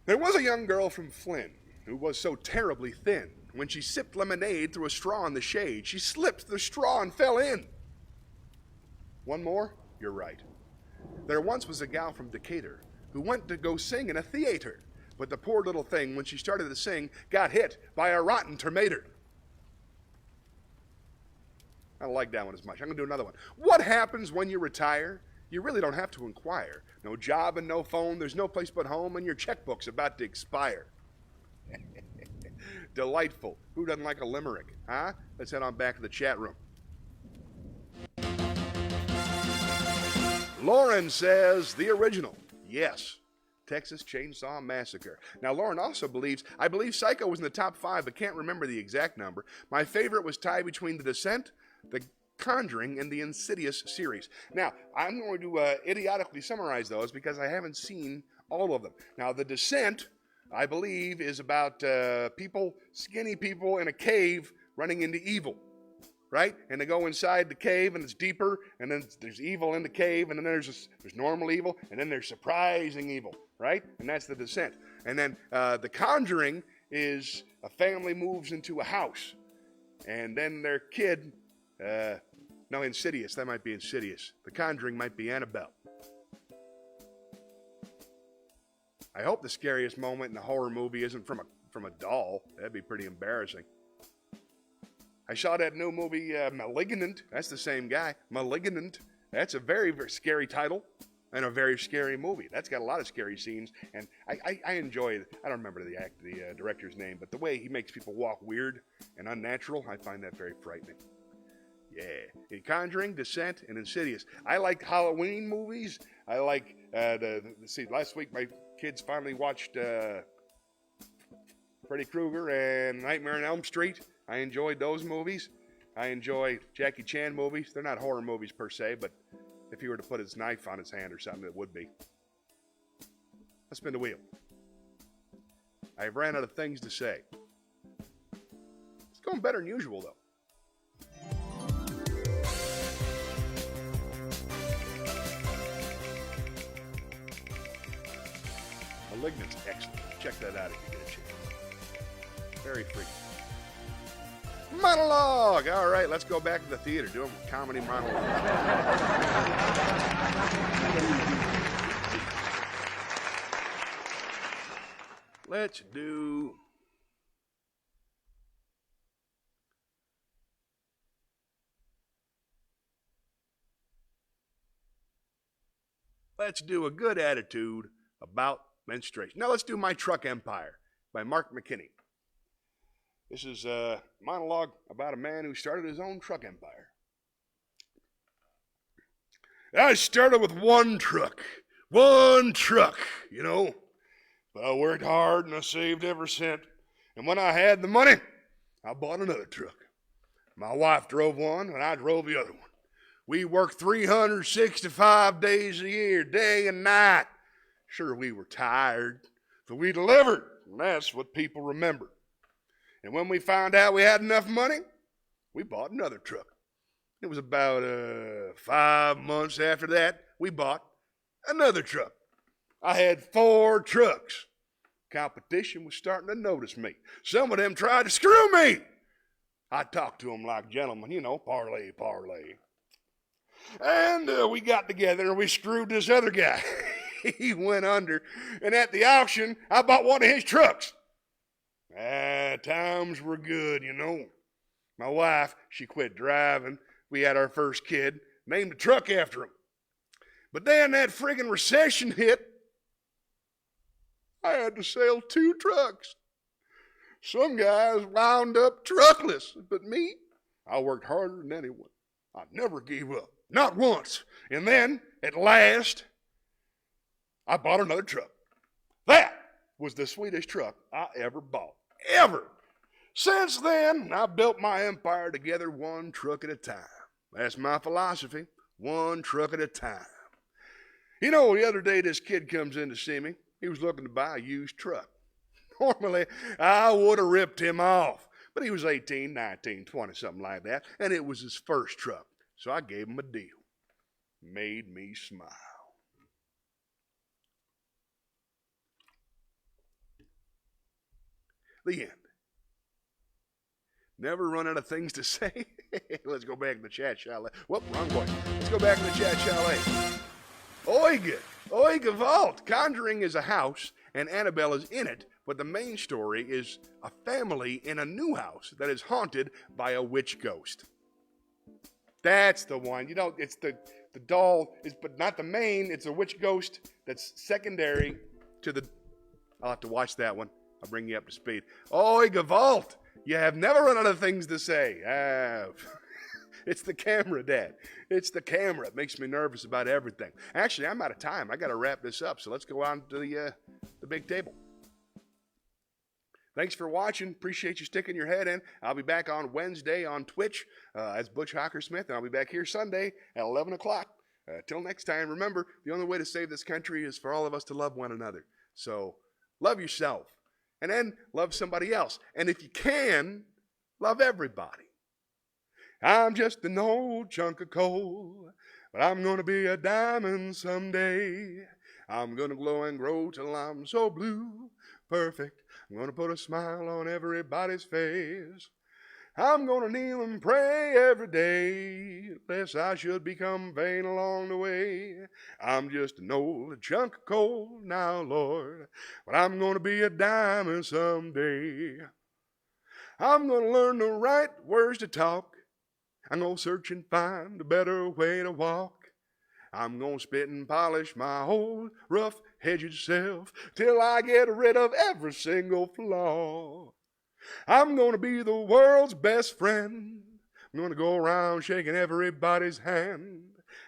There was a young girl from Flynn who was so terribly thin. When she sipped lemonade through a straw in the shade, she slipped the straw and fell in. One more? You're right. There once was a gal from Decatur who went to go sing in a theater, but the poor little thing, when she started to sing, got hit by a rotten tomato. I don't like that one as much. I'm going to do another one. What happens when you retire You really don't have to inquire. No job and no phone, there's no place but home, and your checkbook's about to expire. Delightful. Who doesn't like a limerick, huh? Let's head on back to the chat room. Lauren says the original. Yes. Texas Chainsaw Massacre. Now, Lauren also believes, I believe Psycho was in the top 5, but can't remember the exact number. My favorite was tied between The Descent, The Conjuring, and the Insidious series. Now, I'm going to idiotically summarize those because I haven't seen all of them. Now, The Descent, I believe, is about skinny people in a cave running into evil. Right? And they go inside the cave, and it's deeper, and then there's evil in the cave, and then there's normal evil, and then there's surprising evil, right? And that's The Descent. And then The Conjuring is a family moves into a house, and then their kid, no, Insidious, that might be Insidious. The Conjuring might be Annabelle. I hope the scariest moment in a horror movie isn't from a doll. That'd be pretty embarrassing. I saw that new movie, Malignant. That's the same guy. Malignant. That's a very, very scary title and a very scary movie. That's got a lot of scary scenes, and I enjoy it. I don't remember the director's name, but the way he makes people walk weird and unnatural, I find that very frightening. Yeah. Conjuring, Descent, and Insidious. I like Halloween movies. I like, last week my kids finally watched Freddy Krueger and Nightmare on Elm Street. I enjoyed those movies. I enjoy Jackie Chan movies. They're not horror movies per se, but if he were to put his knife on his hand or something, it would be. Let's spin the wheel. I ran out of things to say. It's going better than usual, though. Malignant's excellent. Check that out if you get a chance. Very freaky. Monologue! All right, let's go back to the theater. Do a comedy monologue. Let's do... Let's do a good attitude about menstruation. Now let's do My Truck Empire by Mark McKinney. This is a monologue about a man who started his own truck empire. I started with one truck, you know. But I worked hard and I saved every cent. And when I had the money, I bought another truck. My wife drove one and I drove the other one. We worked 365 days a year, day and night. Sure, we were tired, but we delivered, and that's what people remember. And when we found out we had enough money, we bought another truck. It was about 5 months after that, we bought another truck. I had 4 trucks. Competition was starting to notice me. Some of them tried to screw me. I talked to them like gentlemen, you know, parlay. And we got together and we screwed this other guy. He went under. And at the auction, I bought one of his trucks. Times were good, you know. My wife, she quit driving. We had our first kid, named the truck after him. But then that friggin' recession hit. I had to sell 2 trucks. Some guys wound up truckless, but me, I worked harder than anyone. I never gave up, not once. And then, at last, I bought another truck. That was the sweetest truck I ever bought. Ever. Since then, I built my empire together one truck at a time. That's my philosophy, one truck at a time. You know, the other day this kid comes in to see me. He was looking to buy a used truck. Normally, I would have ripped him off. But he was 18, 19, 20, something like that. And it was his first truck. So I gave him a deal. Made me smile. The end. Never run out of things to say. Let's go back to the chat chalet. Whoop, wrong way. Let's go back to the chat chalet. Oiga Vault. Conjuring is a house, and Annabelle is in it, but the main story is a family in a new house that is haunted by a witch ghost. That's the one. You know, it's the The doll is, but not the main. It's a witch ghost that's secondary to the. I'll have to watch that one. I'll bring you up to speed. Oh, Gewalt! You have never run out of things to say. It's the camera, Dad. It's the camera. It makes me nervous about everything. Actually, I'm out of time. I got to wrap this up, so let's go on to the big table. Thanks for watching. Appreciate you sticking your head in. I'll be back on Wednesday on Twitch as Butch Hockersmith, and I'll be back here Sunday at 11 o'clock. Till next time, remember, the only way to save this country is for all of us to love one another. So, love yourself, and then love somebody else. And if you can, love everybody. I'm just an old chunk of coal, but I'm going to be a diamond someday. I'm going to glow and grow till I'm so blue, perfect. I'm going to put a smile on everybody's face. I'm going to kneel and pray every day, lest I should become vain along the way. I'm just an old chunk of coal now, Lord, but I'm going to be a diamond someday. I'm going to learn the right words to talk. I'm going to search and find a better way to walk. I'm going to spit and polish my old rough-edged self till I get rid of every single flaw. I'm going to be the world's best friend. I'm going to go around shaking everybody's hand.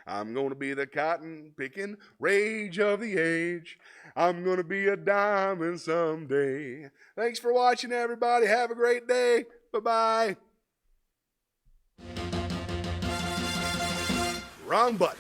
I'm going to be the cotton-picking rage of the age. I'm going to be a diamond someday. Thanks for watching, everybody. Have a great day. Bye-bye. Wrong button.